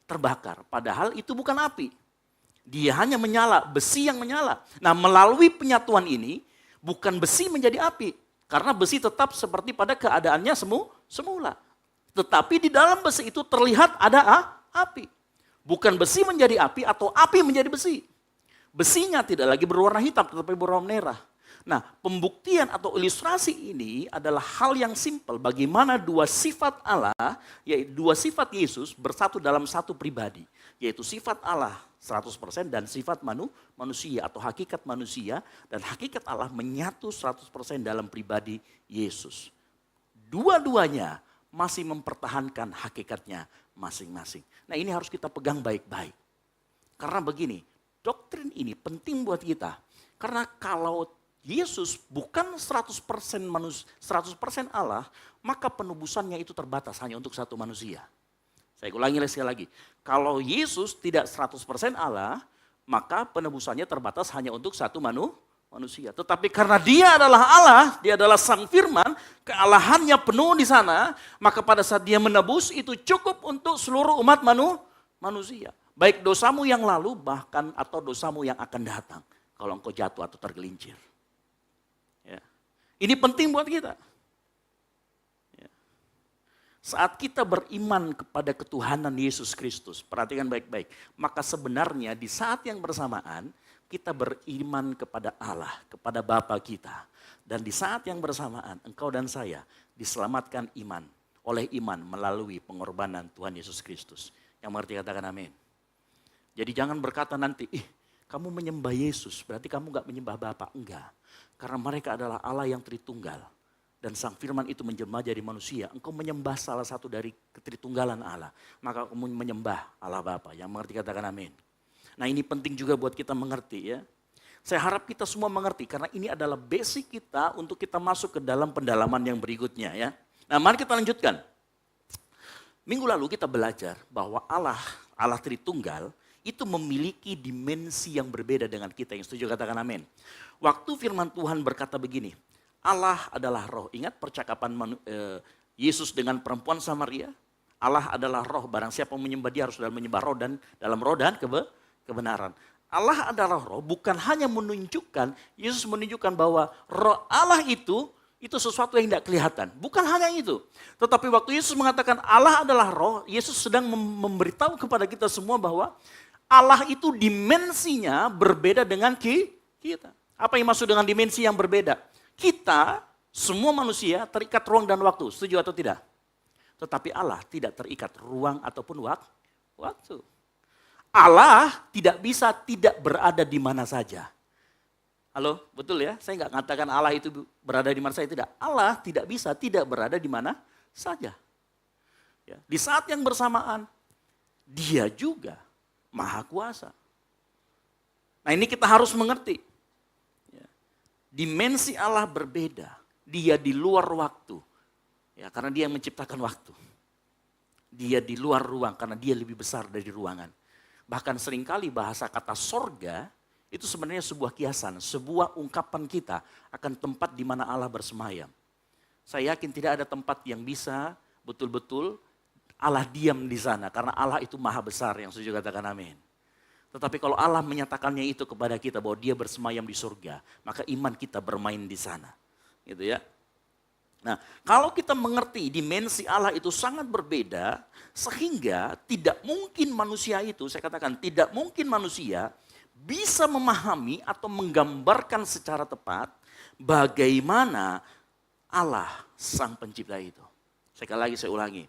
Terbakar, padahal itu bukan api. Dia hanya menyala, besi yang menyala. Nah melalui penyatuan ini, bukan besi menjadi api. Karena besi tetap seperti pada keadaannya semula. Tetapi di dalam besi itu terlihat ada api. Bukan besi menjadi api atau api menjadi besi. Besinya tidak lagi berwarna hitam tetapi berwarna merah. Nah pembuktian atau ilustrasi ini adalah hal yang simpel. Bagaimana dua sifat Allah, yaitu dua sifat Yesus bersatu dalam satu pribadi. Yaitu sifat Allah 100% dan sifat manusia atau hakikat manusia. Dan hakikat Allah menyatu 100% dalam pribadi Yesus. Dua-duanya masih mempertahankan hakikatnya masing-masing. Nah ini harus kita pegang baik-baik. Karena begini, doktrin ini penting buat kita. Karena kalau Yesus bukan 100% manusia, 100% Allah, maka penebusannya itu terbatas hanya untuk satu manusia. Saya ulangi sekali lagi. Kalau Yesus tidak 100% Allah, maka penebusannya terbatas hanya untuk satu manusia. Tetapi karena dia adalah Allah, dia adalah Sang Firman, kealahannya penuh di sana, maka pada saat dia menebus itu cukup untuk seluruh umat manusia. Baik dosamu yang lalu bahkan atau dosamu yang akan datang. Kalau engkau jatuh atau tergelincir. Ya. Ini penting buat kita. Saat kita beriman kepada ketuhanan Yesus Kristus, perhatikan baik-baik, maka sebenarnya di saat yang bersamaan kita beriman kepada Allah, kepada Bapa kita. Dan di saat yang bersamaan engkau dan saya diselamatkan oleh iman melalui pengorbanan Tuhan Yesus Kristus. Yang mengerti katakan amin. Jadi jangan berkata nanti, kamu menyembah Yesus, berarti kamu gak menyembah Bapa. Enggak, karena mereka adalah Allah yang Tritunggal. dan sang firman itu menjelma jadi manusia, engkau menyembah salah satu dari ketritunggalan Allah. Maka kamu menyembah Allah Bapa. Yang mengerti katakan amin. Nah ini penting juga buat kita mengerti ya. Saya harap kita semua mengerti karena ini adalah basic kita untuk kita masuk ke dalam pendalaman yang berikutnya ya. Nah mari kita lanjutkan. Minggu lalu kita belajar bahwa Allah Tritunggal itu memiliki dimensi yang berbeda dengan kita. Yang setuju katakan amin. Waktu firman Tuhan berkata begini, Allah adalah roh. Ingat percakapan Yesus dengan perempuan Samaria? Allah adalah roh, barang siapa menyembah dia harus menyembah roh dan dalam roh dan kebenaran. Allah adalah roh bukan hanya menunjukkan, Yesus menunjukkan bahwa roh Allah itu sesuatu yang tidak kelihatan. Bukan hanya itu. Tetapi waktu Yesus mengatakan Allah adalah roh, Yesus sedang memberitahu kepada kita semua bahwa Allah itu dimensinya berbeda dengan kita. Apa yang maksud dengan dimensi yang berbeda? Kita, semua manusia terikat ruang dan waktu, setuju atau tidak? Tetapi Allah tidak terikat ruang ataupun waktu. Allah tidak bisa tidak berada di mana saja. Halo, betul ya? Saya nggak mengatakan Allah itu berada di mana saja, tidak. Allah tidak bisa tidak berada di mana saja. Ya, di saat yang bersamaan, dia juga Maha Kuasa. Nah ini kita harus mengerti. Dimensi Allah berbeda. Dia di luar waktu. Ya, karena dia yang menciptakan waktu. Dia di luar ruang karena dia lebih besar dari ruangan. Bahkan seringkali bahasa kata sorga itu sebenarnya sebuah kiasan, sebuah ungkapan kita akan tempat di mana Allah bersemayam. Saya yakin tidak ada tempat yang bisa betul-betul Allah diam di sana karena Allah itu maha besar, yang setuju katakan amin. Tetapi kalau Allah menyatakannya itu kepada kita bahwa dia bersemayam di surga, maka iman kita bermain di sana. Gitu ya. Nah, kalau kita mengerti dimensi Allah itu sangat berbeda, sehingga tidak mungkin manusia itu, saya katakan tidak mungkin manusia bisa memahami atau menggambarkan secara tepat bagaimana Allah sang pencipta itu. Sekali lagi saya ulangi.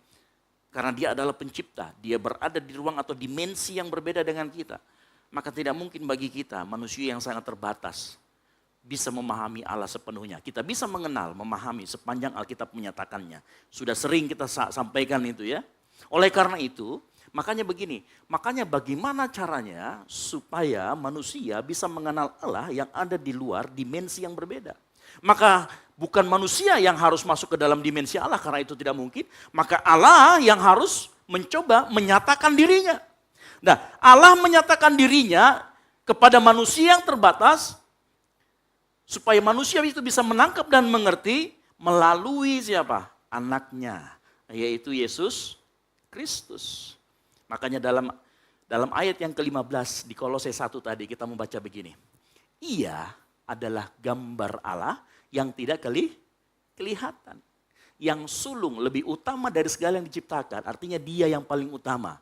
Karena dia adalah pencipta, dia berada di ruang atau dimensi yang berbeda dengan kita. Maka tidak mungkin bagi kita, manusia yang sangat terbatas, bisa memahami Allah sepenuhnya. Kita bisa mengenal, memahami sepanjang Alkitab menyatakannya. Sudah sering kita sampaikan itu ya. Oleh karena itu, makanya begini, makanya bagaimana caranya supaya manusia bisa mengenal Allah yang ada di luar dimensi yang berbeda. Maka bukan manusia yang harus masuk ke dalam dimensi Allah karena itu tidak mungkin. Maka Allah yang harus mencoba menyatakan dirinya. Nah, Allah menyatakan dirinya kepada manusia yang terbatas supaya manusia itu bisa menangkap dan mengerti melalui siapa? Anaknya, yaitu Yesus Kristus. Makanya dalam ayat yang ke-15 di Kolose 1 tadi kita membaca begini. Ia adalah gambar Allah yang tidak kelihatan. Yang sulung lebih utama dari segala yang diciptakan, artinya dia yang paling utama.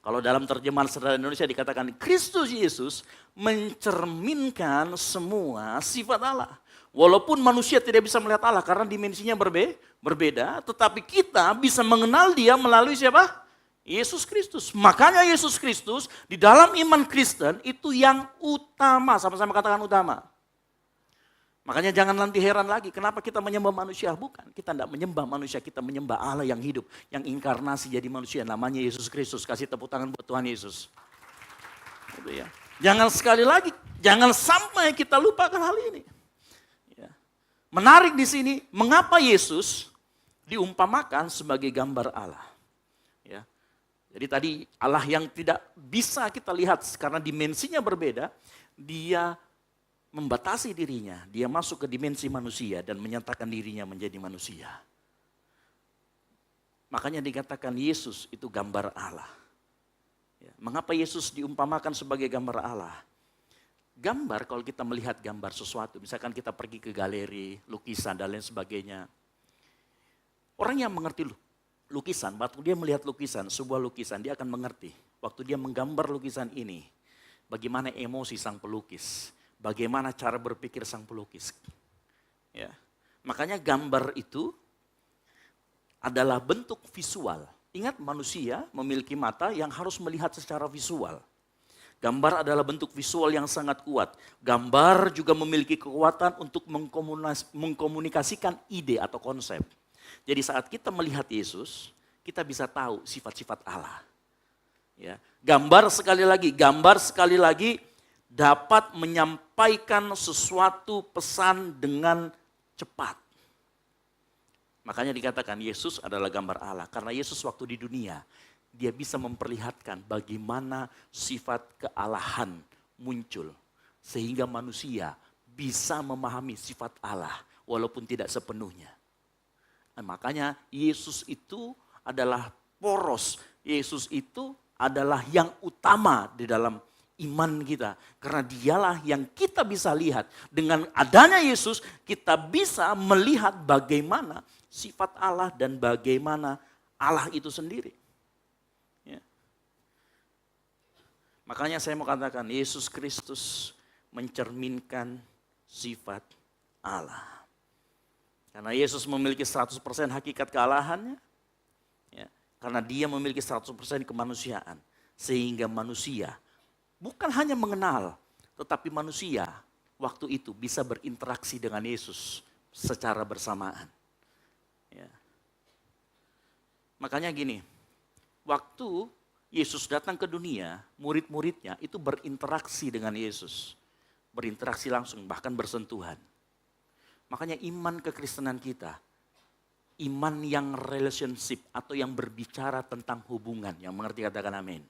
Kalau dalam terjemahan Sederhana Indonesia dikatakan Kristus Yesus mencerminkan semua sifat Allah. Walaupun manusia tidak bisa melihat Allah karena dimensinya berbeda, tetapi kita bisa mengenal dia melalui siapa? Yesus Kristus. Makanya Yesus Kristus di dalam iman Kristen itu yang utama, sama-sama katakan utama. Makanya jangan nanti heran lagi kenapa kita menyembah manusia. Bukan, kita tidak menyembah manusia, kita menyembah Allah yang hidup, yang inkarnasi jadi manusia, namanya Yesus Kristus. Kasih tepuk tangan buat Tuhan Yesus. Gitu ya. Jangan sekali lagi, jangan sampai kita lupakan hal ini. Ya. Menarik di sini, mengapa Yesus diumpamakan sebagai gambar Allah. Ya. Jadi tadi Allah yang tidak bisa kita lihat karena dimensinya berbeda, dia membatasi dirinya, dia masuk ke dimensi manusia dan menyatakan dirinya menjadi manusia. Makanya dikatakan Yesus itu gambar Allah. Ya, mengapa Yesus diumpamakan sebagai gambar Allah? Gambar kalau kita melihat gambar sesuatu, misalkan kita pergi ke galeri, lukisan dan lain sebagainya. Orang yang mengerti lukisan, waktu dia melihat lukisan, sebuah lukisan, dia akan mengerti. Waktu dia menggambar lukisan ini, bagaimana emosi sang pelukis. Bagaimana cara berpikir sang pelukis. Ya. Makanya gambar itu adalah bentuk visual. Ingat manusia memiliki mata yang harus melihat secara visual. Gambar adalah bentuk visual yang sangat kuat. Gambar juga memiliki kekuatan untuk mengkomunikasikan ide atau konsep. Jadi saat kita melihat Yesus, kita bisa tahu sifat-sifat Allah. Ya, gambar sekali lagi dapat menyampaikan sesuatu pesan dengan cepat. Makanya dikatakan Yesus adalah gambar Allah. Karena Yesus waktu di dunia, dia bisa memperlihatkan bagaimana sifat kealahan muncul. Sehingga manusia bisa memahami sifat Allah walaupun tidak sepenuhnya. Makanya Yesus itu adalah poros. Yesus itu adalah yang utama di dalam iman kita. Karena dialah yang kita bisa lihat. Dengan adanya Yesus kita bisa melihat bagaimana sifat Allah dan bagaimana Allah itu sendiri. Ya. Makanya saya mau katakan Yesus Kristus mencerminkan sifat Allah. Karena Yesus memiliki 100% hakikat kealahannya. Ya. Karena dia memiliki 100% kemanusiaan. Sehingga manusia bukan hanya mengenal, tetapi manusia waktu itu bisa berinteraksi dengan Yesus secara bersamaan. Ya. Makanya gini, waktu Yesus datang ke dunia, murid-muridnya itu berinteraksi dengan Yesus. Berinteraksi langsung, bahkan bersentuhan. Makanya iman kekristenan kita, iman yang relationship atau yang berbicara tentang hubungan, yang mengerti katakan amin.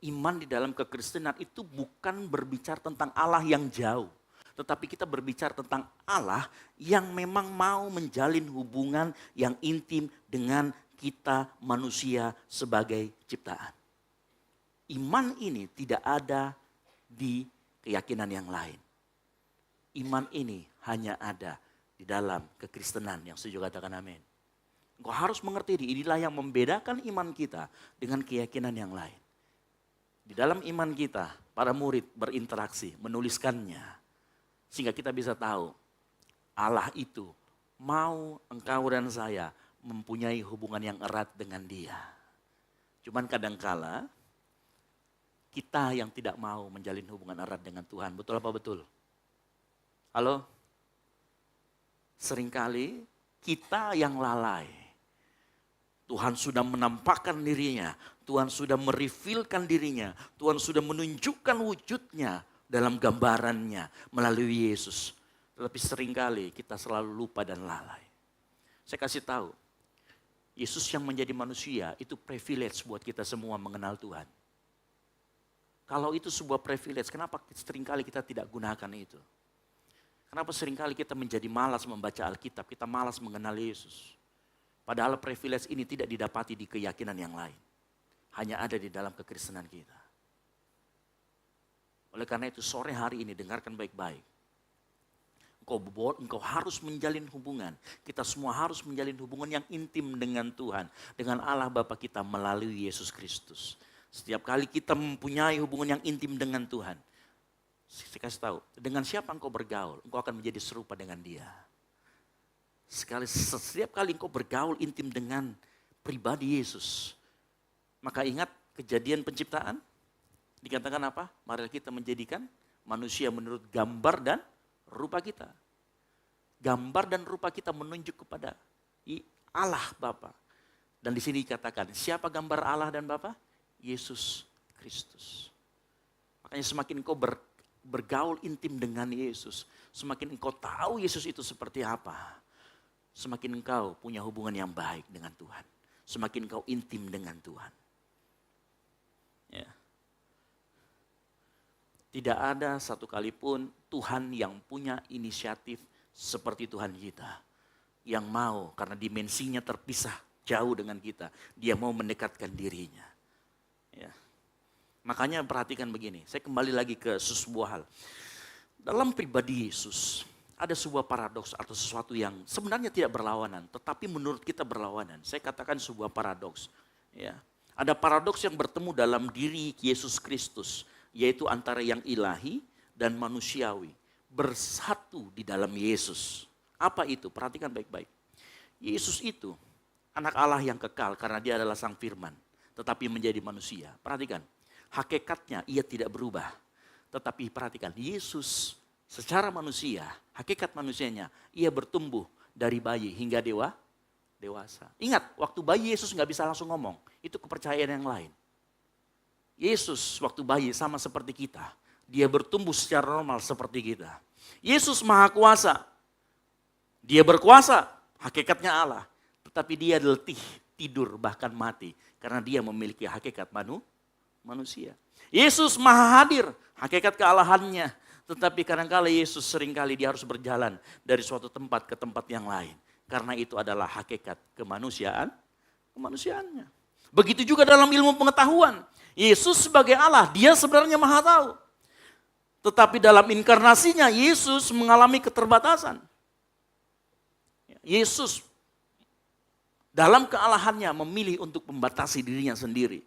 Iman di dalam kekristenan itu bukan berbicara tentang Allah yang jauh. Tetapi kita berbicara tentang Allah yang memang mau menjalin hubungan yang intim dengan kita manusia sebagai ciptaan. Iman ini tidak ada di keyakinan yang lain. Iman ini hanya ada di dalam kekristenan yang setuju katakan amin. Engkau harus mengerti inilah yang membedakan iman kita dengan keyakinan yang lain. Di dalam iman kita, para murid berinteraksi, menuliskannya. Sehingga kita bisa tahu, Allah itu mau engkau dan saya mempunyai hubungan yang erat dengan dia. Cuman kadangkala, kita yang tidak mau menjalin hubungan erat dengan Tuhan. Betul apa betul? Halo? Seringkali kita yang lalai. Tuhan sudah menampakkan dirinya. Tuhan sudah merevealkan dirinya. Tuhan sudah menunjukkan wujudnya dalam gambarannya melalui Yesus. Tetapi seringkali kita selalu lupa dan lalai. Saya kasih tahu. Yesus yang menjadi manusia itu privilege buat kita semua mengenal Tuhan. Kalau itu sebuah privilege, kenapa seringkali kita tidak gunakan itu? Kenapa seringkali kita menjadi malas membaca Alkitab, kita malas mengenal Yesus. Padahal privilege ini tidak didapati di keyakinan yang lain. Hanya ada di dalam kekristenan kita. Oleh karena itu sore hari ini dengarkan baik-baik. Engkau harus menjalin hubungan. Kita semua harus menjalin hubungan yang intim dengan Tuhan. Dengan Allah Bapa kita melalui Yesus Kristus. Setiap kali kita mempunyai hubungan yang intim dengan Tuhan. Saya kasih tahu, dengan siapa engkau bergaul, engkau akan menjadi serupa dengan dia. Setiap kali engkau bergaul intim dengan pribadi Yesus. Maka ingat kejadian penciptaan. Dikatakan apa? Mari kita menjadikan manusia menurut gambar dan rupa kita. Gambar dan rupa kita menunjuk kepada Allah Bapa. Dan di sini dikatakan, siapa gambar Allah dan Bapa? Yesus Kristus. Makanya semakin engkau bergaul intim dengan Yesus, semakin engkau tahu Yesus itu seperti apa, semakin engkau punya hubungan yang baik dengan Tuhan. Semakin engkau intim dengan Tuhan. Ya. Tidak ada satu kali pun Tuhan yang punya inisiatif seperti Tuhan kita. Yang mau karena dimensinya terpisah jauh dengan kita. Dia mau mendekatkan dirinya. Ya. Makanya perhatikan begini, saya kembali lagi ke sebuah hal. Dalam pribadi Yesus, ada sebuah paradoks atau sesuatu yang sebenarnya tidak berlawanan, tetapi menurut kita berlawanan. Saya katakan sebuah paradoks. Ya. Ada paradoks yang bertemu dalam diri Yesus Kristus, yaitu antara yang ilahi dan manusiawi. Bersatu di dalam Yesus. Apa itu? Perhatikan baik-baik. Yesus itu anak Allah yang kekal karena dia adalah Sang Firman, tetapi menjadi manusia. Perhatikan. hakikatnya ia tidak berubah. Tetapi perhatikan, Yesus secara manusia, hakikat manusianya, ia bertumbuh dari bayi hingga dewasa. Ingat, waktu bayi Yesus nggak bisa langsung ngomong, itu kepercayaan yang lain. Yesus waktu bayi sama seperti kita, dia bertumbuh secara normal seperti kita. Yesus maha kuasa, dia berkuasa, hakikatnya Allah. Tetapi dia letih, tidur, bahkan mati. Karena dia memiliki hakikat manusia. Yesus maha hadir, hakikat kealahannya. Tetapi kadang-kala Yesus seringkali dia harus berjalan dari suatu tempat ke tempat yang lain. Karena itu adalah hakikat kemanusiaannya. Begitu juga dalam ilmu pengetahuan. Yesus sebagai Allah, dia sebenarnya maha tahu. Tetapi dalam inkarnasinya Yesus mengalami keterbatasan. Yesus dalam kealahannya memilih untuk membatasi dirinya sendiri.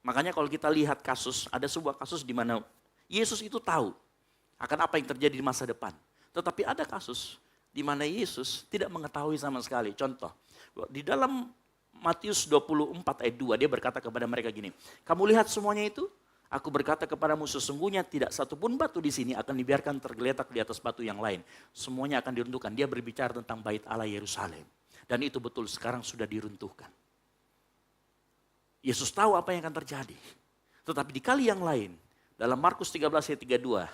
Makanya kalau kita lihat kasus, ada sebuah kasus di mana Yesus itu tahu akan apa yang terjadi di masa depan. Tetapi ada kasus di mana Yesus tidak mengetahui sama sekali. Contoh, di dalam Matius 24 ayat 2 dia berkata kepada mereka gini, kamu lihat semuanya itu? Aku berkata kepadamu sesungguhnya tidak satupun batu di sini akan dibiarkan tergeletak di atas batu yang lain. Semuanya akan diruntuhkan. Dia berbicara tentang bait Allah Yerusalem. Dan itu betul sekarang sudah diruntuhkan. Yesus tahu apa yang akan terjadi. Tetapi di kali yang lain, dalam Markus 13 ayat 32,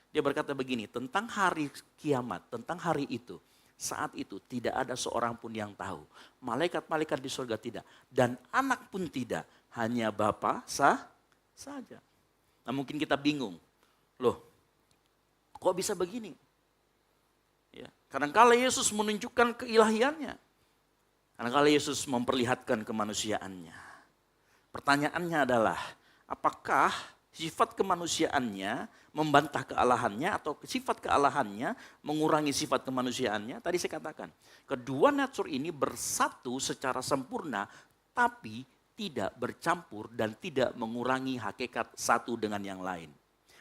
dia berkata begini, tentang hari kiamat, tentang hari itu, saat itu tidak ada seorang pun yang tahu. Malaikat-malaikat di surga tidak, dan anak pun tidak, hanya Bapa saja. Nah mungkin kita bingung, loh kok bisa begini? Ya, kadang-kala Yesus menunjukkan keilahiannya. Kadang-kala Yesus memperlihatkan kemanusiaannya. Pertanyaannya adalah, apakah sifat kemanusiaannya membantah kealahannya atau sifat kealahannya mengurangi sifat kemanusiaannya? Tadi saya katakan, kedua natur ini bersatu secara sempurna tapi tidak bercampur dan tidak mengurangi hakikat satu dengan yang lain.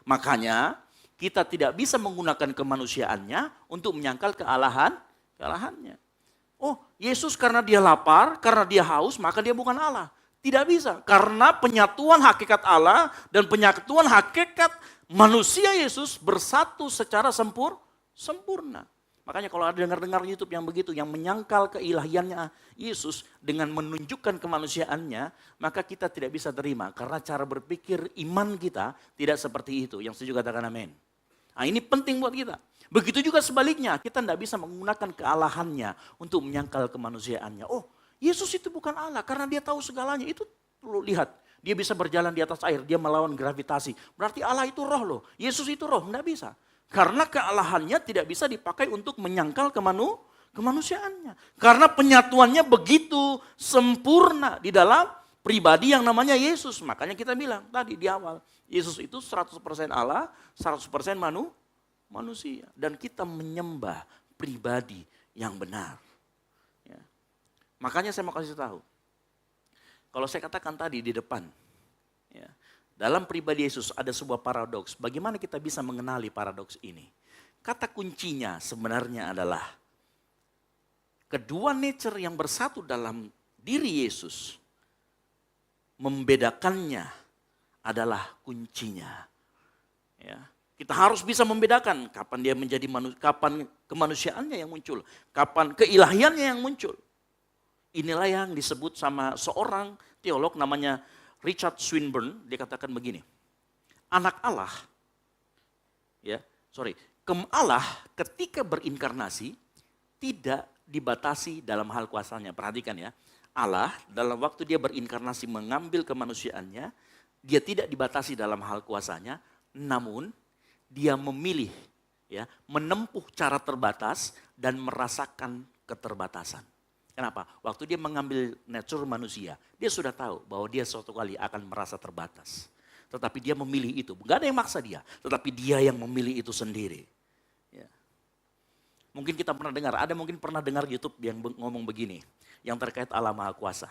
Makanya kita tidak bisa menggunakan kemanusiaannya untuk menyangkal kealahannya. Oh, Yesus karena dia lapar, karena dia haus, maka dia bukan Allah. Tidak bisa, karena penyatuan hakikat Allah dan penyatuan hakikat manusia Yesus bersatu secara sempurna. Makanya kalau ada dengar YouTube yang begitu, yang menyangkal keilahiannya Yesus dengan menunjukkan kemanusiaannya, maka kita tidak bisa terima. Karena cara berpikir iman kita tidak seperti itu. Yang setuju katakan amin. Nah ini penting buat kita. Begitu juga sebaliknya, kita tidak bisa menggunakan kealahannya untuk menyangkal kemanusiaannya. Oh, Yesus itu bukan Allah karena dia tahu segalanya. Itu perlu lihat, dia bisa berjalan di atas air, dia melawan gravitasi. Berarti Allah itu roh loh, Yesus itu roh, tidak bisa. Karena kealahannya tidak bisa dipakai untuk menyangkal kemanusiaannya. Karena penyatuannya begitu sempurna di dalam pribadi yang namanya Yesus. Makanya kita bilang tadi di awal, Yesus itu 100% Allah, 100% manusia. Dan kita menyembah pribadi yang benar. Ya. Makanya saya mau kasih tahu. Kalau saya katakan tadi di depan, ya, dalam pribadi Yesus ada sebuah paradoks. Bagaimana kita bisa mengenali paradoks ini? Kata kuncinya sebenarnya adalah kedua nature yang bersatu dalam diri Yesus. Membedakannya adalah kuncinya. Ya. Kita harus bisa membedakan kapan dia menjadi manusia, kapan kemanusiaannya yang muncul, kapan keilahiannya yang muncul. Inilah yang disebut sama seorang teolog namanya Richard Swinburne, dia katakan begini. Allah ketika berinkarnasi tidak dibatasi dalam hal kuasanya. Perhatikan ya, Allah dalam waktu dia berinkarnasi mengambil kemanusiaannya, dia tidak dibatasi dalam hal kuasanya, namun dia memilih ya, menempuh cara terbatas dan merasakan keterbatasan. Kenapa? Waktu dia mengambil nature manusia, dia sudah tahu bahwa dia suatu kali akan merasa terbatas. Tetapi dia memilih itu, enggak ada yang maksa dia, tetapi dia yang memilih itu sendiri. Ya. Mungkin kita pernah dengar, mungkin pernah dengar YouTube yang ngomong begini, yang terkait Allah Maha Kuasa.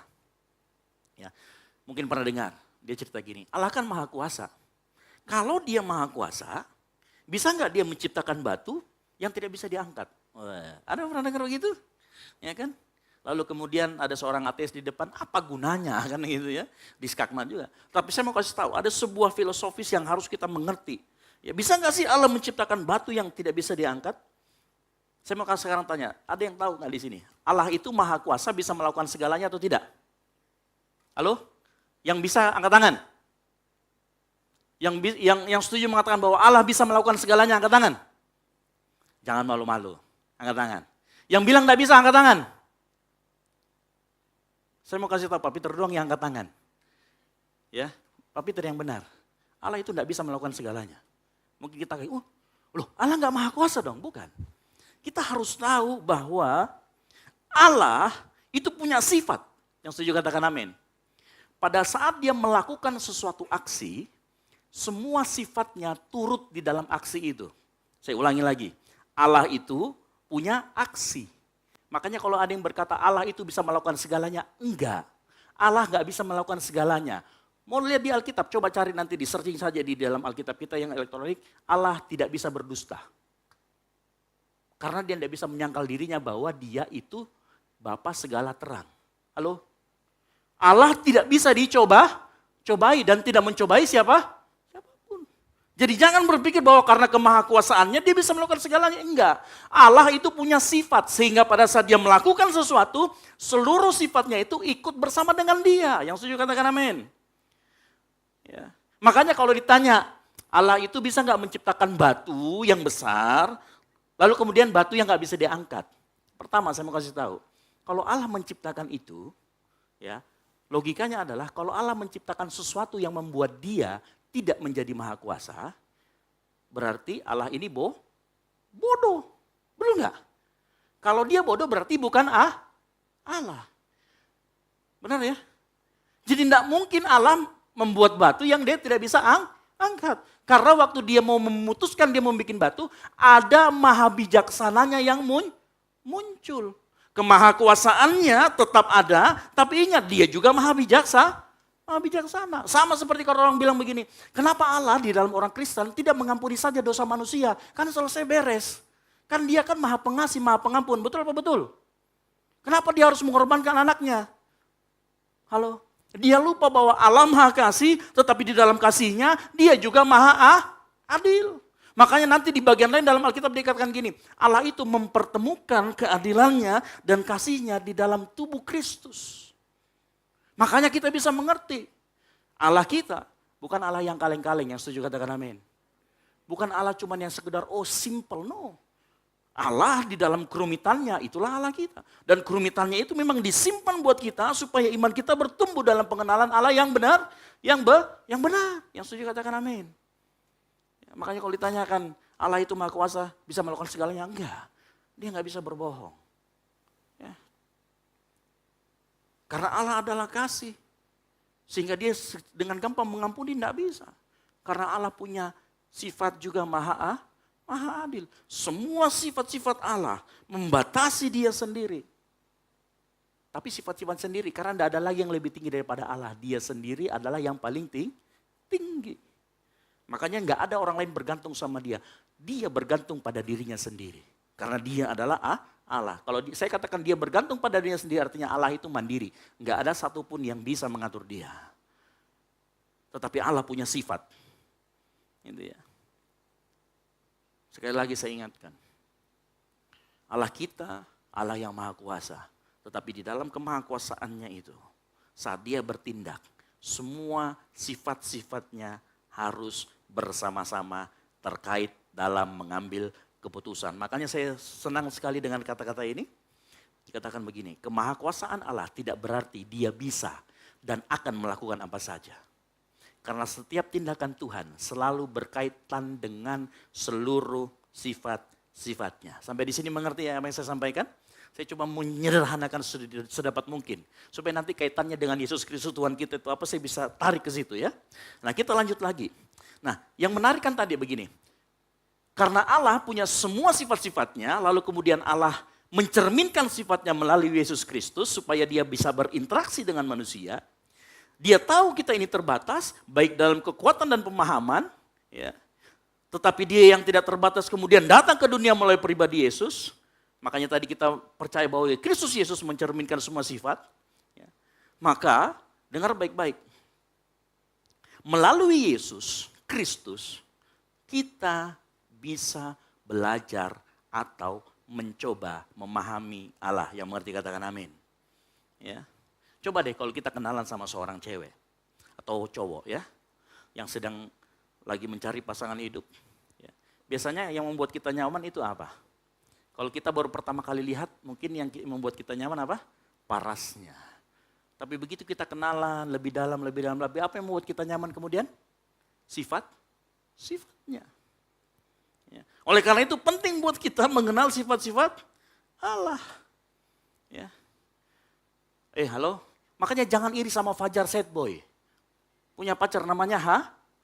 Ya. Mungkin pernah dengar, dia cerita gini, Allah kan Maha Kuasa. Kalau dia Maha Kuasa, bisa nggak dia menciptakan batu yang tidak bisa diangkat? Wah, ada yang pernah dengar begitu? Ya kan? lalu kemudian ada seorang ateis di depan, apa gunanya kan gitu ya, di skakmat juga. Tapi saya mau kasih tahu, ada sebuah filosofis yang harus kita mengerti. Ya, bisa nggak sih Allah menciptakan batu yang tidak bisa diangkat? Saya mau sekarang tanya, ada yang tahu nggak di sini? Allah itu maha kuasa, bisa melakukan segalanya atau tidak? Halo? Yang bisa angkat tangan? Yang setuju mengatakan bahwa Allah bisa melakukan segalanya, angkat tangan. Jangan malu-malu, angkat tangan. Yang bilang tidak bisa, angkat tangan. Saya mau kasih tahu Pak Peter doang yang angkat tangan. Ya, Pak Peter yang benar. Allah itu tidak bisa melakukan segalanya. Mungkin kita kayak, loh Allah nggak maha kuasa dong, bukan. Kita harus tahu bahwa Allah itu punya sifat. Yang setuju katakan amin. Pada saat dia melakukan sesuatu aksi, semua sifatnya turut di dalam aksi itu. Saya ulangi lagi. Allah itu punya aksi. Makanya kalau ada yang berkata Allah itu bisa melakukan segalanya, enggak. Allah enggak bisa melakukan segalanya. Mau lihat di Alkitab, coba cari nanti di searching saja di dalam Alkitab kita yang elektronik. Allah tidak bisa berdusta. Karena dia tidak bisa menyangkal dirinya bahwa dia itu Bapa segala terang. Halo? Allah tidak bisa cobai dan tidak mencobai siapa? Jadi jangan berpikir bahwa karena kemahakuasaannya dia bisa melakukan segalanya. Enggak. Allah itu punya sifat sehingga pada saat dia melakukan sesuatu, seluruh sifatnya itu ikut bersama dengan dia. Yang setuju katakan amin. Ya. Makanya kalau ditanya, Allah itu bisa nggak menciptakan batu yang besar, lalu kemudian batu yang nggak bisa diangkat. Pertama saya mau kasih tahu, kalau Allah menciptakan itu, ya logikanya adalah kalau Allah menciptakan sesuatu yang membuat dia tidak menjadi maha kuasa, berarti Allah ini bodoh. Betul nggak? Kalau dia bodoh berarti bukan Allah. Benar ya? Jadi tidak mungkin Allah membuat batu yang dia tidak bisa angkat. Karena waktu dia mau memutuskan dia mau bikin batu, ada maha bijaksananya yang muncul. Kemahakuasaannya tetap ada, tapi ingat dia juga maha bijaksana. Sama seperti kalau orang bilang begini, kenapa Allah di dalam orang Kristen tidak mengampuni saja dosa manusia? Kan selesai beres. Kan dia kan maha pengasih, maha pengampun. Betul apa betul? Kenapa dia harus mengorbankan anaknya? Halo? Dia lupa bahwa Allah maha kasih, tetapi di dalam kasihnya dia juga maha adil. Makanya nanti di bagian lain dalam Alkitab dikatakan gini, Allah itu mempertemukan keadilannya dan kasihnya di dalam tubuh Kristus. Makanya kita bisa mengerti, Allah kita bukan Allah yang kaleng-kaleng, yang setuju katakan amin. Bukan Allah cuman yang sekedar simple, no. Allah di dalam kerumitannya, itulah Allah kita. Dan kerumitannya itu memang disimpan buat kita supaya iman kita bertumbuh dalam pengenalan Allah yang benar, yang benar, yang setuju katakan amin. Ya, makanya kalau ditanyakan Allah itu maha kuasa, bisa melakukan segalanya, enggak. Dia enggak bisa berbohong. Karena Allah adalah kasih. Sehingga dia dengan gampang mengampuni tidak bisa. Karena Allah punya sifat juga maha adil. Semua sifat-sifat Allah membatasi dia sendiri. Tapi sifat-sifat sendiri karena tidak ada lagi yang lebih tinggi daripada Allah. Dia sendiri adalah yang paling tinggi. Makanya nggak ada orang lain bergantung sama dia. Dia bergantung pada dirinya sendiri. Karena dia adalah Allah. Kalau saya katakan dia bergantung pada dirinya sendiri, artinya Allah itu mandiri. Enggak ada satupun yang bisa mengatur dia. Tetapi Allah punya sifat. Gitu ya. Sekali lagi saya ingatkan. Allah kita, Allah yang maha kuasa. Tetapi di dalam kemahakuasaannya itu, saat dia bertindak, semua sifat-sifatnya harus bersama-sama terkait dalam mengambil keputusan. Makanya saya senang sekali dengan kata-kata ini. Dikatakan begini, kemahakuasaan Allah tidak berarti dia bisa dan akan melakukan apa saja. Karena setiap tindakan Tuhan selalu berkaitan dengan seluruh sifat-sifatnya. Sampai di sini mengerti ya apa yang saya sampaikan? Saya coba menyederhanakan sedapat mungkin. Supaya nanti kaitannya dengan Yesus Kristus Tuhan kita itu apa, saya bisa tarik ke situ ya. Nah kita lanjut lagi. Nah yang menarik kan tadi begini. Karena Allah punya semua sifat-sifatnya, lalu kemudian Allah mencerminkan sifatnya melalui Yesus Kristus supaya dia bisa berinteraksi dengan manusia. Dia tahu kita ini terbatas, baik dalam kekuatan dan pemahaman, ya. Tetapi dia yang tidak terbatas kemudian datang ke dunia melalui pribadi Yesus. Makanya tadi kita percaya bahwa Kristus Yesus mencerminkan semua sifat. Ya. Maka dengar baik-baik. Melalui Yesus, Kristus, kita bisa belajar atau mencoba memahami Allah. Yang mengerti katakan amin. Ya. Coba deh kalau kita kenalan sama seorang cewek atau cowok ya, yang sedang lagi mencari pasangan hidup. Ya. Biasanya yang membuat kita nyaman itu apa? Kalau kita baru pertama kali lihat, mungkin yang membuat kita nyaman apa? Parasnya. Tapi begitu kita kenalan lebih dalam, apa yang membuat kita nyaman kemudian? Sifatnya. Ya. Oleh karena itu penting buat kita mengenal sifat-sifat Allah. Ya. Halo, makanya jangan iri sama Fajar sad boy. Punya pacar namanya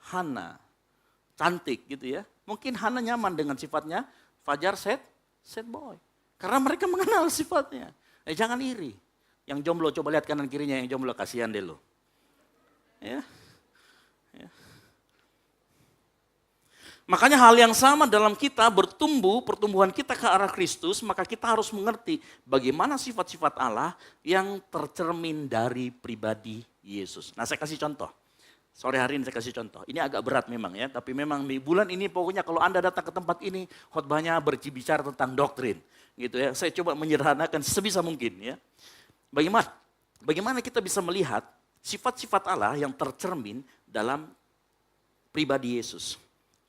Hana. Cantik gitu ya. Mungkin Hana nyaman dengan sifatnya Fajar sad boy. Karena mereka mengenal sifatnya. Jangan iri. Yang jomblo coba lihat kanan kirinya, yang jomblo kasihan deh lo. Ya. Ya. Makanya hal yang sama dalam kita bertumbuh, pertumbuhan kita ke arah Kristus, maka kita harus mengerti bagaimana sifat-sifat Allah yang tercermin dari pribadi Yesus. Nah saya kasih contoh. Sore hari ini saya kasih contoh. Ini agak berat memang ya, tapi memang di bulan ini pokoknya kalau Anda datang ke tempat ini, khotbahnya berbicara tentang doktrin. Gitu ya. Saya coba menyederhanakan sebisa mungkin ya. Bagaimana kita bisa melihat sifat-sifat Allah yang tercermin dalam pribadi Yesus.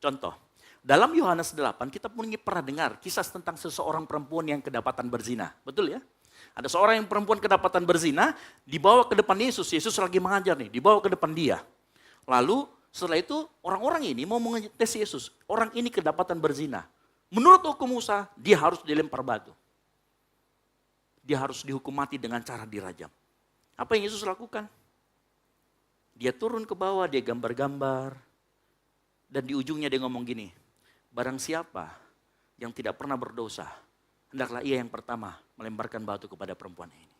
Contoh, dalam Yohanes 8 kita pernah dengar kisah tentang seseorang perempuan yang kedapatan berzina. Betul ya? Ada seorang yang perempuan kedapatan berzina, dibawa ke depan Yesus. Yesus lagi mengajar nih, dibawa ke depan dia. Lalu setelah itu orang-orang ini mau mengetes Yesus. Orang ini kedapatan berzina. Menurut hukum Musa, dia harus dilempar batu. Dia harus dihukum mati dengan cara dirajam. Apa yang Yesus lakukan? Dia turun ke bawah, dia gambar-gambar. Dan di ujungnya dia ngomong gini, barang siapa yang tidak pernah berdosa, hendaklah ia yang pertama melemparkan batu kepada perempuan ini.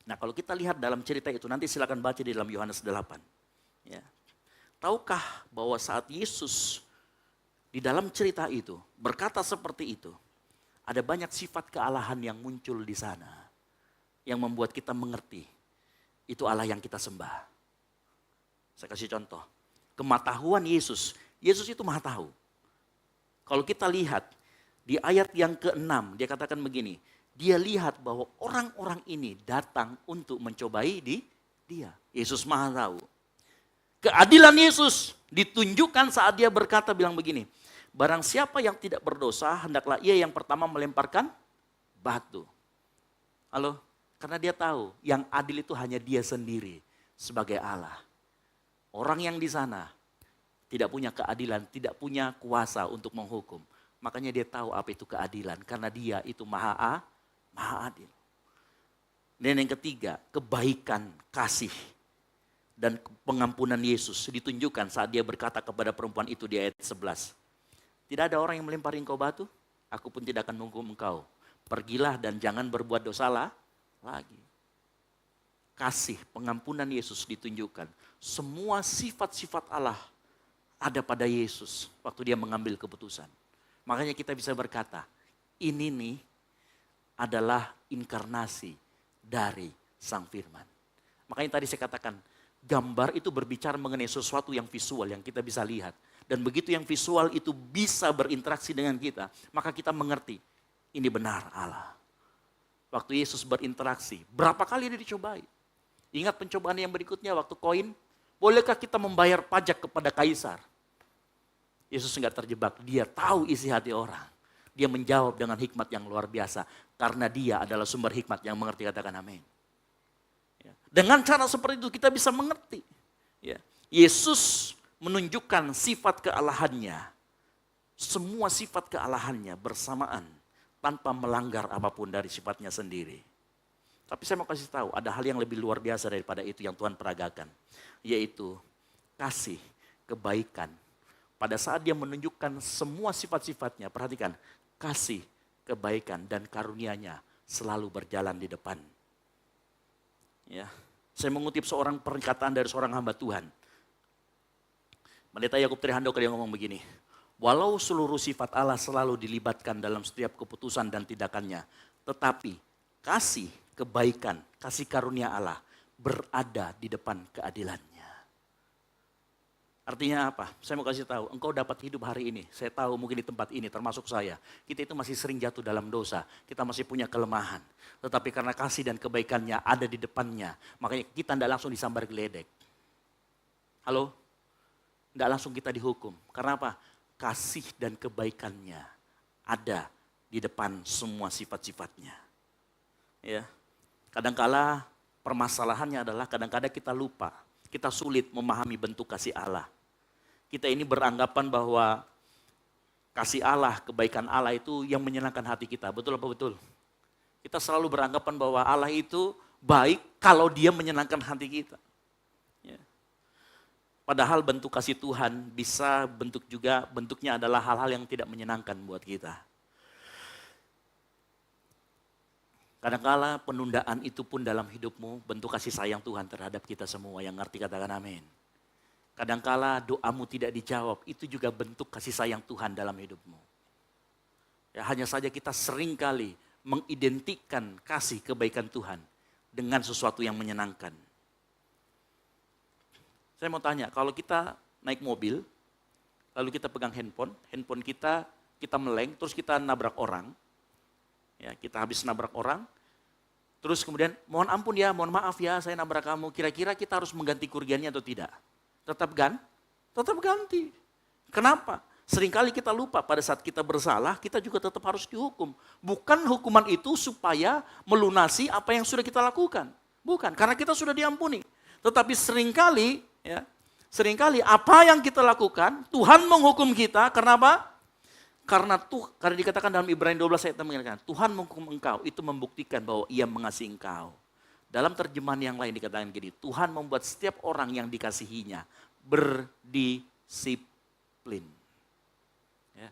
Nah kalau kita lihat dalam cerita itu, nanti silakan baca di dalam Yohanes 8. Ya. Tahukah bahwa saat Yesus di dalam cerita itu berkata seperti itu, ada banyak sifat kealahan yang muncul di sana. Yang membuat kita mengerti, itu Allah yang kita sembah. Saya kasih contoh, kematahuan Yesus. Yesus itu maha tahu. Kalau kita lihat di ayat yang ke-6, dia katakan begini, dia lihat bahwa orang-orang ini datang untuk mencobai dia. Yesus maha tahu. Keadilan Yesus ditunjukkan saat dia berkata bilang begini, barang siapa yang tidak berdosa, hendaklah ia yang pertama melemparkan batu. Halo? Karena dia tahu yang adil itu hanya dia sendiri sebagai Allah. Orang yang di sana tidak punya keadilan, tidak punya kuasa untuk menghukum. Makanya dia tahu apa itu keadilan. Karena dia itu maha adil. Dan yang ketiga, kebaikan, kasih, dan pengampunan Yesus ditunjukkan saat dia berkata kepada perempuan itu di ayat 11. Tidak ada orang yang melempari engkau batu, aku pun tidak akan menghukum engkau. Pergilah dan jangan berbuat dosa lagi. Kasih, pengampunan Yesus ditunjukkan. Semua sifat-sifat Allah ada pada Yesus waktu dia mengambil keputusan. Makanya kita bisa berkata, ini nih adalah inkarnasi dari Sang Firman. Makanya tadi saya katakan, gambar itu berbicara mengenai sesuatu yang visual yang kita bisa lihat. Dan begitu yang visual itu bisa berinteraksi dengan kita, maka kita mengerti ini benar Allah. Waktu Yesus berinteraksi, berapa kali dia dicobai? Ingat pencobaan yang berikutnya waktu koin, bolehkah kita membayar pajak kepada kaisar? Yesus enggak terjebak, dia tahu isi hati orang. Dia menjawab dengan hikmat yang luar biasa, karena dia adalah sumber hikmat yang mengerti, katakan amin. Dengan cara seperti itu kita bisa mengerti. Yesus menunjukkan sifat kealahannya. Semua sifat kealahannya bersamaan tanpa melanggar apapun dari sifatnya sendiri. Tapi saya mau kasih tahu, ada hal yang lebih luar biasa daripada itu yang Tuhan peragakan. Yaitu kasih, kebaikan. Pada saat dia menunjukkan semua sifat-sifatnya, perhatikan. Kasih, kebaikan, dan karunia-Nya selalu berjalan di depan. Ya, saya mengutip seorang perkataan dari seorang hamba Tuhan. Pendeta Yakub Trihandoko dia ngomong begini, Walau seluruh sifat Allah selalu dilibatkan dalam setiap keputusan dan tindakannya, tetapi kasih, kebaikan, kasih karunia Allah berada di depan keadilannya. Artinya apa? Saya mau kasih tahu, engkau dapat hidup hari ini. Saya tahu mungkin di tempat ini, termasuk saya. Kita itu masih sering jatuh dalam dosa. Kita masih punya kelemahan. Tetapi karena kasih dan kebaikannya ada di depannya, makanya kita tidak langsung disambar geledek. Halo? Tidak langsung kita dihukum. Karena apa? Kasih dan kebaikannya ada di depan semua sifat-sifatnya. Ya. Kadangkala permasalahannya adalah kadang-kadang kita lupa. Kita sulit memahami bentuk kasih Allah. Kita ini beranggapan bahwa kasih Allah, kebaikan Allah itu yang menyenangkan hati kita. Betul apa betul? Kita selalu beranggapan bahwa Allah itu baik kalau dia menyenangkan hati kita. Ya. Padahal bentuk kasih Tuhan bisa bentuknya adalah hal-hal yang tidak menyenangkan buat kita. Kadang-kala penundaan itu pun dalam hidupmu bentuk kasih sayang Tuhan terhadap kita semua. Yang ngerti katakan amin. Kadang-kala doamu tidak dijawab, itu juga bentuk kasih sayang Tuhan dalam hidupmu. Ya, hanya saja kita seringkali mengidentikan kasih kebaikan Tuhan dengan sesuatu yang menyenangkan. Saya mau tanya, kalau kita naik mobil, lalu kita pegang handphone kita meleng, terus kita nabrak orang. Ya, kita habis nabrak orang, terus kemudian mohon ampun ya, mohon maaf ya saya nabrak kamu. Kira-kira kita harus mengganti kerugiannya atau tidak? Tetap ganti. Kenapa? Seringkali kita lupa pada saat kita bersalah, kita juga tetap harus dihukum. Bukan hukuman itu supaya melunasi apa yang sudah kita lakukan. Bukan, karena kita sudah diampuni. Tetapi seringkali apa yang kita lakukan, Tuhan menghukum kita, karena apa? Karena dikatakan dalam Ibrani 12 ayat 6 mengatakan, Tuhan menghukum engkau, itu membuktikan bahwa ia mengasihi engkau. Dalam terjemahan yang lain dikatakan gini, Tuhan membuat setiap orang yang dikasihinya berdisiplin. Ya.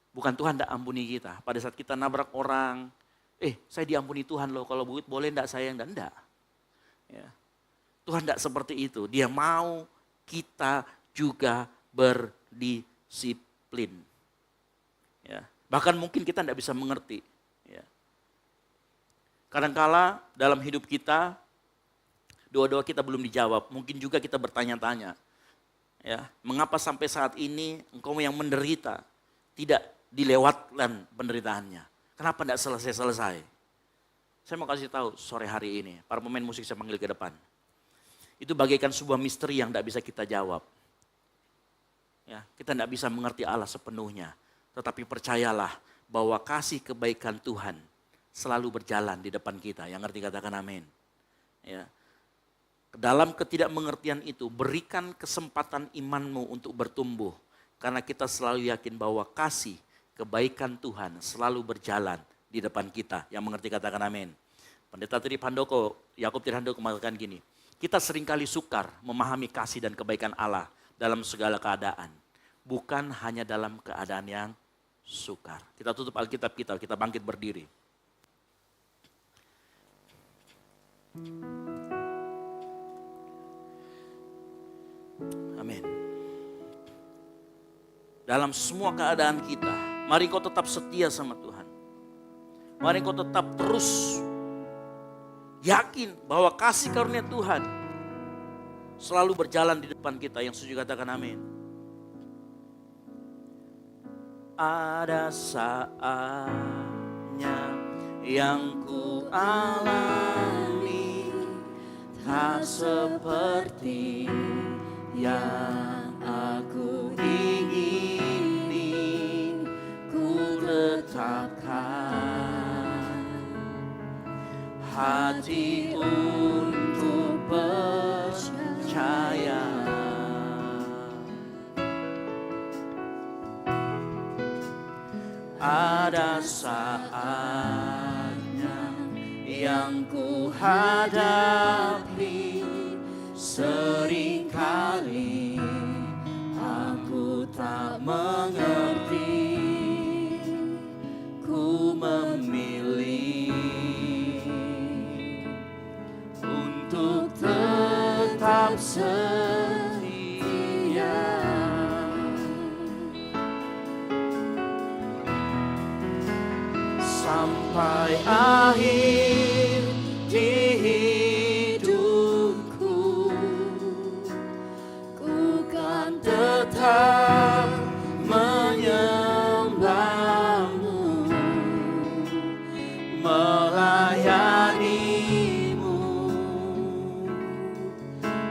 Bukan Tuhan tidak ampuni kita. Pada saat kita nabrak orang, saya diampuni Tuhan loh, kalau boleh enggak saya enggak. Ya. Tuhan tidak seperti itu. Dia mau kita juga berdisiplin. Ya. Bahkan mungkin kita tidak bisa mengerti. Ya. Kadangkala dalam hidup kita, doa-doa kita belum dijawab. Mungkin juga kita bertanya-tanya. Ya, mengapa sampai saat ini engkau yang menderita tidak dilewatkan penderitaannya? Kenapa tidak selesai-selesai? Saya mau kasih tahu sore hari ini, para pemain musik saya panggil ke depan. Itu bagaikan sebuah misteri yang tidak bisa kita jawab. Ya, kita tidak bisa mengerti Allah sepenuhnya. Tetapi percayalah bahwa kasih kebaikan Tuhan selalu berjalan di depan kita. Yang ngerti katakan amin. Ya. Dalam ketidakmengertian itu, berikan kesempatan imanmu untuk bertumbuh. Karena kita selalu yakin bahwa kasih kebaikan Tuhan selalu berjalan di depan kita. Yang mengerti katakan amin. Pendeta Yakub Trihandoko mengatakan gini, kita seringkali sukar memahami kasih dan kebaikan Allah dalam segala keadaan. Bukan hanya dalam keadaan yang sukar. Kita tutup Alkitab kita bangkit berdiri. Amin. Dalam semua keadaan kita, mari kau tetap setia sama Tuhan. Mari kau tetap terus yakin bahwa kasih karunia Tuhan selalu berjalan di depan kita. Yang setuju katakan amin. Ada saatnya yang ku alami tak seperti yang aku ingini, ku letakkan hati untuk percaya. Ada saatnya yang ku hadapi, seringkali aku tak mengerti, ku memilih untuk tetap setia. sampai akhir hidupku, ku kan tetap menyembahmu, melayanimu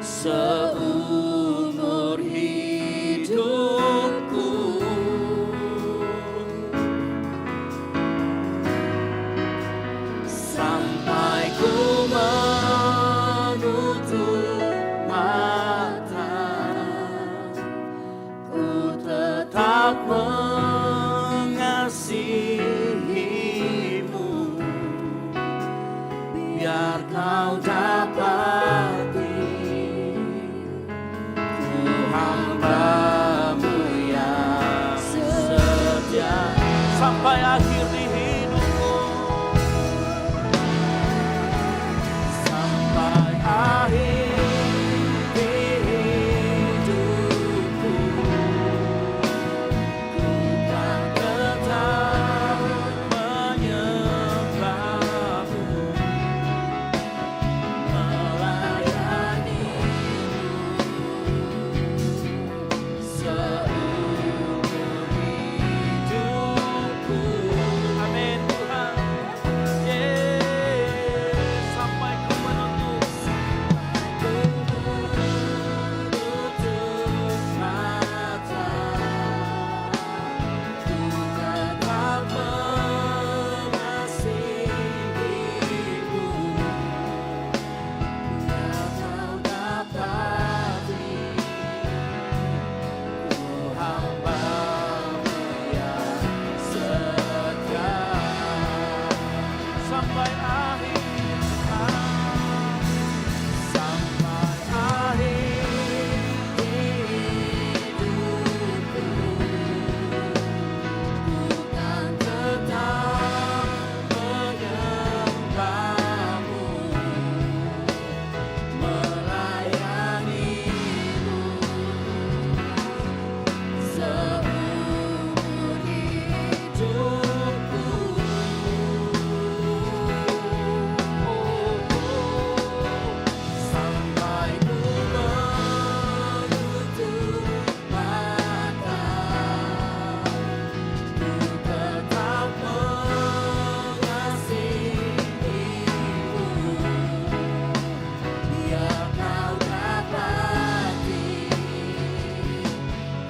seumur hidupku. Sampai ku menutup mata, ku tetap mengasihimu, biar kau dapati ku hamba-Mu yang setia. Sampai akhir di hidupku, sampai akhir di hidupku, ku kan tetap menyembahmu, melayanimu seumur hidupku. Amin Tuhan. Sampai ku menutup mata, ku tetap mengasihimu, biar kau dapati ku hamba-Mu yang setia. Sampai akhir, sampai akhir hidupku, ku kan tetap menyembahmu, melayanimu seumur hidupku. Sampai ku menutup mata, ku tetap mengasihimu, biar kau dapati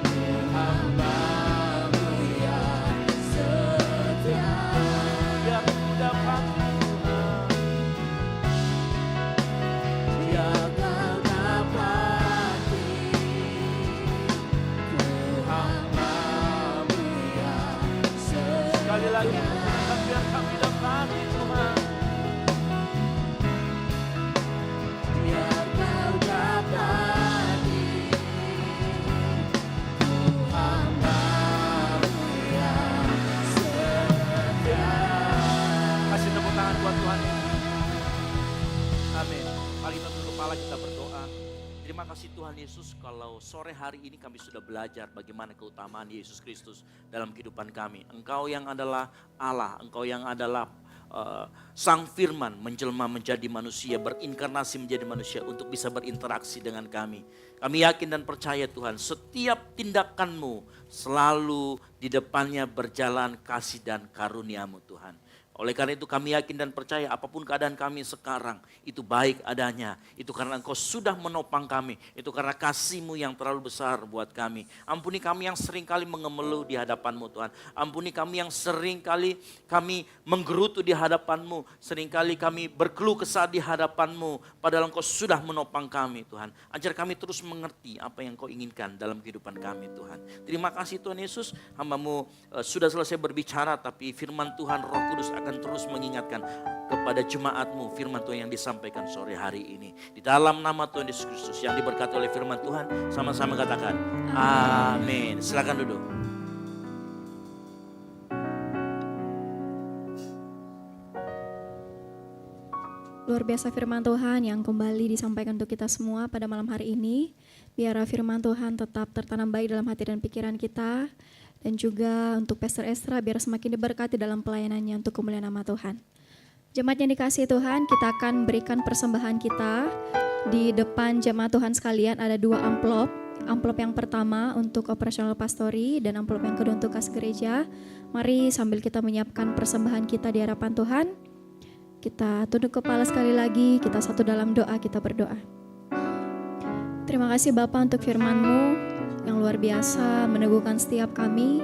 ku hamba-Mu yang setia. Biar ku dapati Tuhan, biar kau dapati ku hamba-Mu yang setia. Sekali lagi Tuhan, biar kami dapati Tuhan, biar kau dapati ku hamba-Mu yang setia. Kasih tepuk tangan buat Tuhan. Amin. Mari kita tunduk kepala, kita berdoa. Terima kasih Tuhan Yesus, kalau sore hari ini kami sudah belajar bagaimana keutamaan Yesus Kristus dalam kehidupan kami. Engkau yang adalah Allah, Engkau yang adalah Sang Firman menjelma menjadi manusia, berinkarnasi menjadi manusia untuk bisa berinteraksi dengan kami. Kami yakin dan percaya Tuhan, setiap tindakan-Mu selalu di depannya berjalan kasih dan karunia-Mu Tuhan. Oleh karena itu kami yakin dan percaya apapun keadaan kami sekarang itu baik adanya. Itu karena Engkau sudah menopang kami. Itu karena kasih-Mu yang terlalu besar buat kami. Ampuni kami yang seringkali mengeluh di hadapan-Mu Tuhan. Ampuni kami yang seringkali kami menggerutu di hadapan-Mu. Seringkali kami berkeluh kesah di hadapan-Mu. Padahal Engkau sudah menopang kami Tuhan. Ajar kami terus mengerti apa yang Engkau inginkan dalam kehidupan kami Tuhan. Terima kasih Tuhan Yesus. Hamba-Mu sudah selesai berbicara, tapi firman Tuhan Roh Kudus akan terus mengingatkan kepada jemaat-Mu firman Tuhan yang disampaikan sore hari ini. Di dalam nama Tuhan Yesus Kristus yang diberkati oleh firman Tuhan, sama-sama katakan amin. Silakan duduk. Luar biasa firman Tuhan yang kembali disampaikan untuk kita semua pada malam hari ini. Biar firman Tuhan tetap tertanam baik dalam hati dan pikiran kita. dan juga untuk Pastor Esra biar semakin diberkati dalam pelayanannya untuk kemuliaan nama Tuhan. Jemaat yang dikasihi Tuhan, kita akan berikan persembahan kita. Di depan jemaat Tuhan sekalian ada 2 amplop. Amplop yang pertama untuk operasional pastori dan amplop yang kedua untuk kas gereja. Mari sambil kita menyiapkan persembahan kita di hadapan Tuhan, kita tunduk kepala sekali lagi, kita satu dalam doa, kita berdoa. Terima kasih Bapa untuk firman-Mu yang luar biasa meneguhkan setiap kami.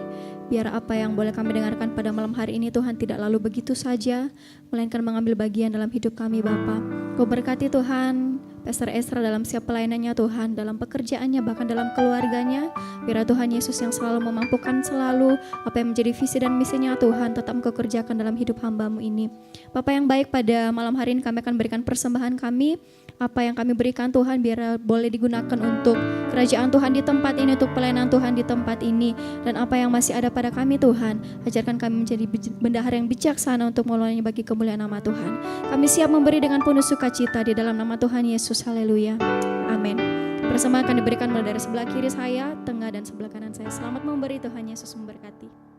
Biar apa yang boleh kami dengarkan pada malam hari ini Tuhan tidak lalu begitu saja, melainkan mengambil bagian dalam hidup kami Bapa. Kau berkati Tuhan Pastor Esra dalam setiap pelayanannya Tuhan, dalam pekerjaannya, bahkan dalam keluarganya. Biar Tuhan Yesus yang selalu memampukan selalu apa yang menjadi visi dan misinya Tuhan tetap Engkau kerjakan dalam hidup hamba-Mu ini. Bapa yang baik, pada malam hari ini kami akan berikan persembahan kami. Apa yang kami berikan Tuhan biar boleh digunakan untuk kerajaan Tuhan di tempat ini, untuk pelayanan Tuhan di tempat ini. Dan apa yang masih ada pada kami Tuhan, ajarkan kami menjadi bendahara yang bijaksana untuk mengelolanya bagi kemuliaan nama Tuhan. Kami siap memberi dengan penuh sukacita di dalam nama Tuhan Yesus. Haleluya. Amin. Persembahan akan diberikan mulai dari sebelah kiri saya, tengah dan sebelah kanan saya. Selamat memberi, Tuhan Yesus memberkati.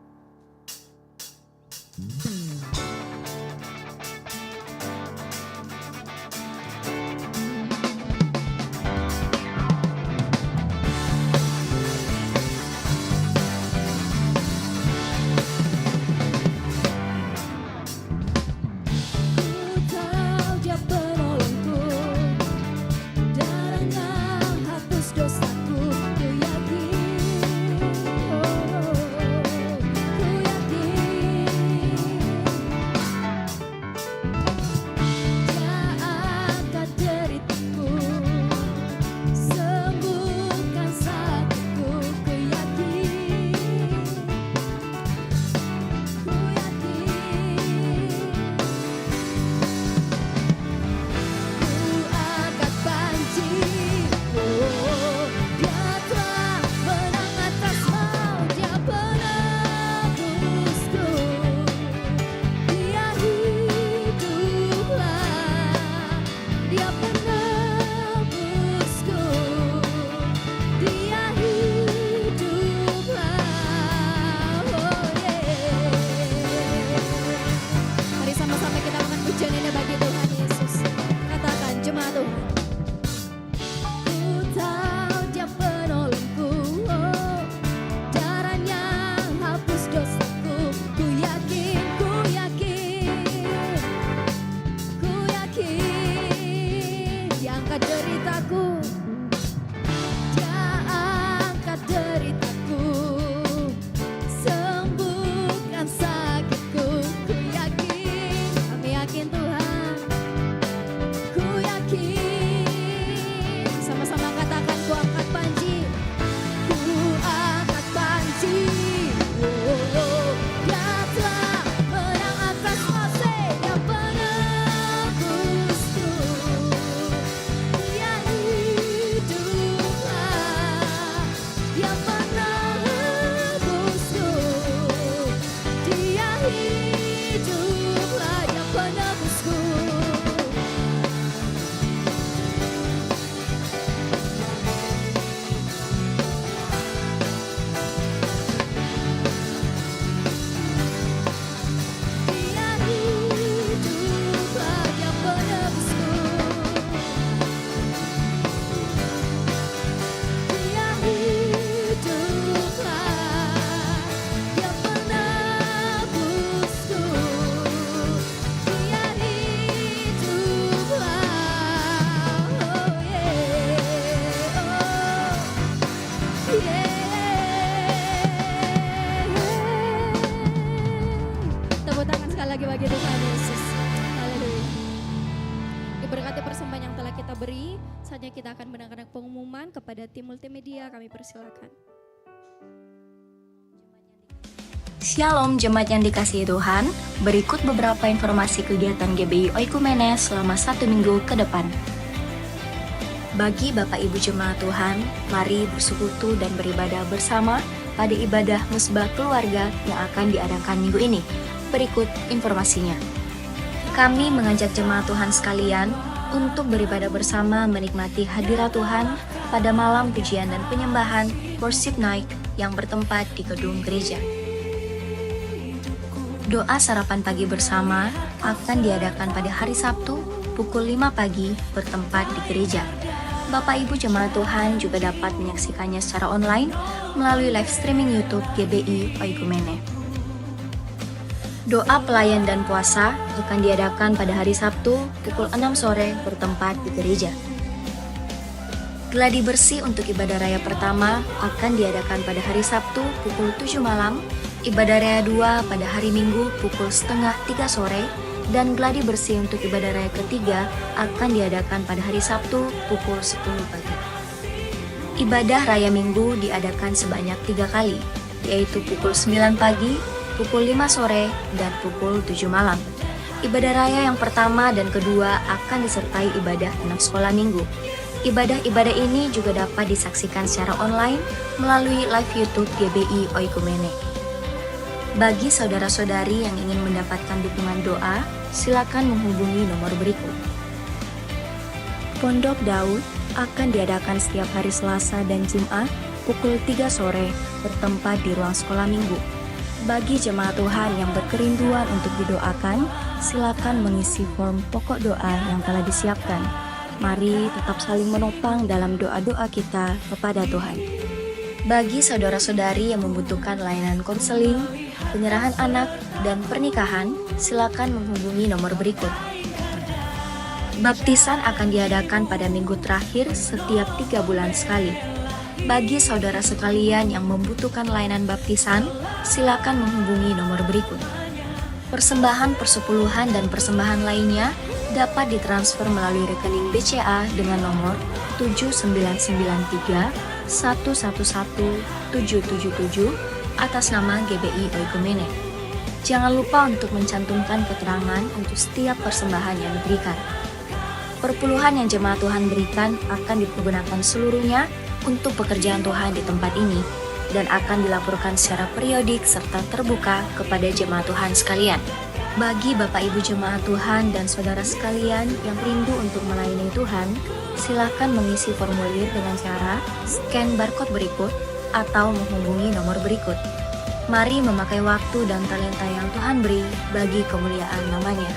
Saatnya kita akan mendengarkan pengumuman kepada tim multimedia, kami persilakan. Shalom jemaat yang dikasihi Tuhan, berikut beberapa informasi kegiatan GBI Oikumene selama 1 minggu ke depan. Bagi Bapak Ibu Jemaat Tuhan, mari bersekutu dan beribadah bersama pada ibadah musbah keluarga yang akan diadakan minggu ini. Berikut informasinya. Kami mengajak jemaat Tuhan sekalian untuk beribadah bersama menikmati hadirat Tuhan pada malam pujian dan penyembahan Worship Night yang bertempat di gedung gereja. Doa sarapan pagi bersama akan diadakan pada hari Sabtu pukul 5 pagi bertempat di gereja. Bapak Ibu jemaat Tuhan juga dapat menyaksikannya secara online melalui live streaming YouTube GBI Oikumene. Doa pelayan dan puasa akan diadakan pada hari Sabtu pukul 6 sore bertempat di gereja. Gladi bersih untuk ibadah raya pertama akan diadakan pada hari Sabtu pukul 7 malam, ibadah raya 2 pada hari Minggu pukul setengah 3 sore, dan gladi bersih untuk ibadah raya ketiga akan diadakan pada hari Sabtu pukul 10 pagi. Ibadah raya Minggu diadakan sebanyak 3 kali, yaitu pukul 9 pagi, pukul 5 sore, dan pukul 7 malam. Ibadah raya yang pertama dan kedua akan disertai ibadah anak sekolah minggu. Ibadah-ibadah ini juga dapat disaksikan secara online melalui live YouTube GBI Oikumene. Bagi saudara-saudari yang ingin mendapatkan dukungan doa, silakan menghubungi nomor berikut. Pondok Daud akan diadakan setiap hari Selasa dan Jumat pukul 3 sore bertempat di ruang sekolah minggu. Bagi jemaat Tuhan yang berkerinduan untuk didoakan, silakan mengisi form pokok doa yang telah disiapkan. Mari tetap saling menopang dalam doa-doa kita kepada Tuhan. Bagi saudara-saudari yang membutuhkan layanan konseling, penyerahan anak, dan pernikahan, silakan menghubungi nomor berikut. Baptisan akan diadakan pada minggu terakhir setiap 3 bulan sekali. Bagi saudara sekalian yang membutuhkan layanan baptisan, silakan menghubungi nomor berikut. Persembahan persepuluhan dan persembahan lainnya dapat ditransfer melalui rekening BCA dengan nomor 7993 111 777 atas nama GBI Oikumene. Jangan lupa untuk mencantumkan keterangan untuk setiap persembahan yang diberikan. Perpuluhan yang jemaat Tuhan berikan akan dipergunakan seluruhnya untuk pekerjaan Tuhan di tempat ini dan akan dilaporkan secara periodik serta terbuka kepada jemaat Tuhan sekalian. Bagi Bapak Ibu jemaat Tuhan dan saudara sekalian yang rindu untuk melayani Tuhan, silakan mengisi formulir dengan cara scan barcode berikut atau menghubungi nomor berikut. Mari memakai waktu dan talenta yang Tuhan beri bagi kemuliaan namanya.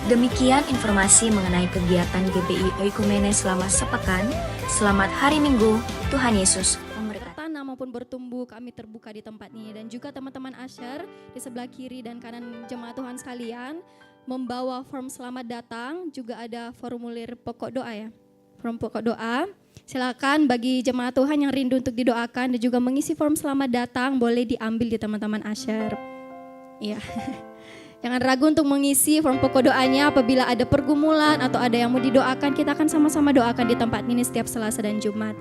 Demikian informasi mengenai kegiatan GBI Oikumene selama sepekan. Selamat hari Minggu, Tuhan Yesus memberkati. Tanah maupun bertumbuh kami terbuka di tempat ini, dan juga teman-teman Asher di sebelah kiri dan kanan jemaat Tuhan sekalian membawa form selamat datang, juga ada formulir pokok doa ya. Form pokok doa. Silakan bagi jemaat Tuhan yang rindu untuk didoakan dan juga mengisi form selamat datang boleh diambil di teman-teman Asher. Iya. Jangan ragu untuk mengisi form pokok doanya apabila ada pergumulan atau ada yang mau didoakan, kita akan sama-sama doakan di tempat ini setiap Selasa dan Jumat.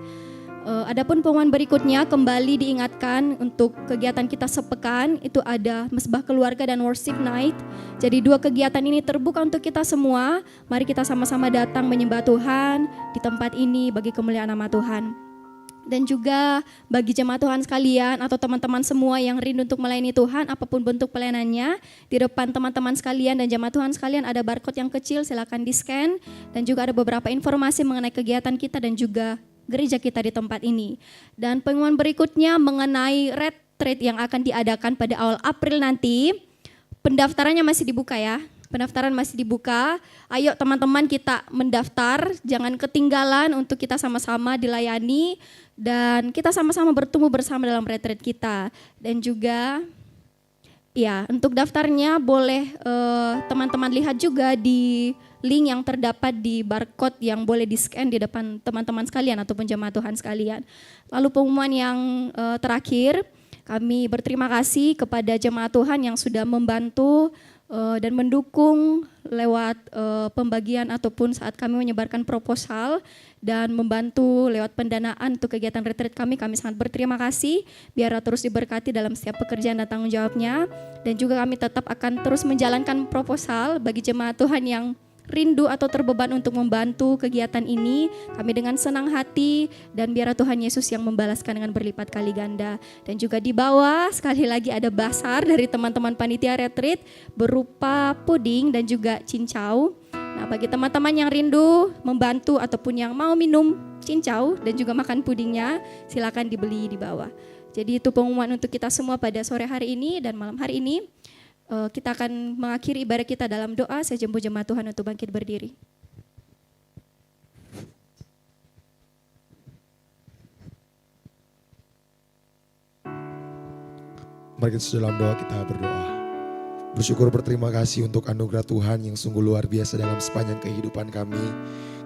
Adapun pengumuman berikutnya kembali diingatkan untuk kegiatan kita sepekan, itu ada Mesbah Keluarga dan Worship Night. Jadi 2 kegiatan ini terbuka untuk kita semua. Mari kita sama-sama datang menyembah Tuhan di tempat ini bagi kemuliaan nama Tuhan. Dan juga bagi jemaat Tuhan sekalian atau teman-teman semua yang rindu untuk melayani Tuhan, apapun bentuk pelayanannya, di depan teman-teman sekalian dan jemaat Tuhan sekalian ada barcode yang kecil, silakan di-scan. Dan juga ada beberapa informasi mengenai kegiatan kita dan juga gereja kita di tempat ini. Dan pengumuman berikutnya mengenai retreat yang akan diadakan pada awal April nanti, pendaftarannya masih dibuka ya. Pendaftaran masih dibuka. Ayo teman-teman kita mendaftar, jangan ketinggalan untuk kita sama-sama dilayani dan kita sama-sama bertumbuh bersama dalam retreat kita. Dan juga ya, untuk daftarnya boleh teman-teman lihat juga di link yang terdapat di barcode yang boleh di-scan di depan teman-teman sekalian ataupun jemaat Tuhan sekalian. Lalu pengumuman yang terakhir, kami berterima kasih kepada jemaat Tuhan yang sudah membantu dan mendukung lewat pembagian ataupun saat kami menyebarkan proposal dan membantu lewat pendanaan untuk kegiatan retreat kami sangat berterima kasih. Biar terus diberkati dalam setiap pekerjaan dan tanggung jawabnya. Dan juga kami tetap akan terus menjalankan proposal bagi jemaat Tuhan yang rindu atau terbeban untuk membantu kegiatan ini, kami dengan senang hati dan biar Tuhan Yesus yang membalaskan dengan berlipat kali ganda. Dan juga di bawah sekali lagi ada basar dari teman-teman panitia retreat berupa puding dan juga cincau. Nah, bagi teman-teman yang rindu membantu ataupun yang mau minum cincau dan juga makan pudingnya, silakan dibeli di bawah. Jadi itu pengumuman untuk kita semua pada sore hari ini dan malam hari ini. Kita akan mengakhiri ibadah kita dalam doa. Saya jemput jemaat Tuhan untuk bangkit berdiri. Mari kita dalam doa kita berdoa. Bersyukur berterima kasih untuk anugerah Tuhan yang sungguh luar biasa dalam sepanjang kehidupan kami.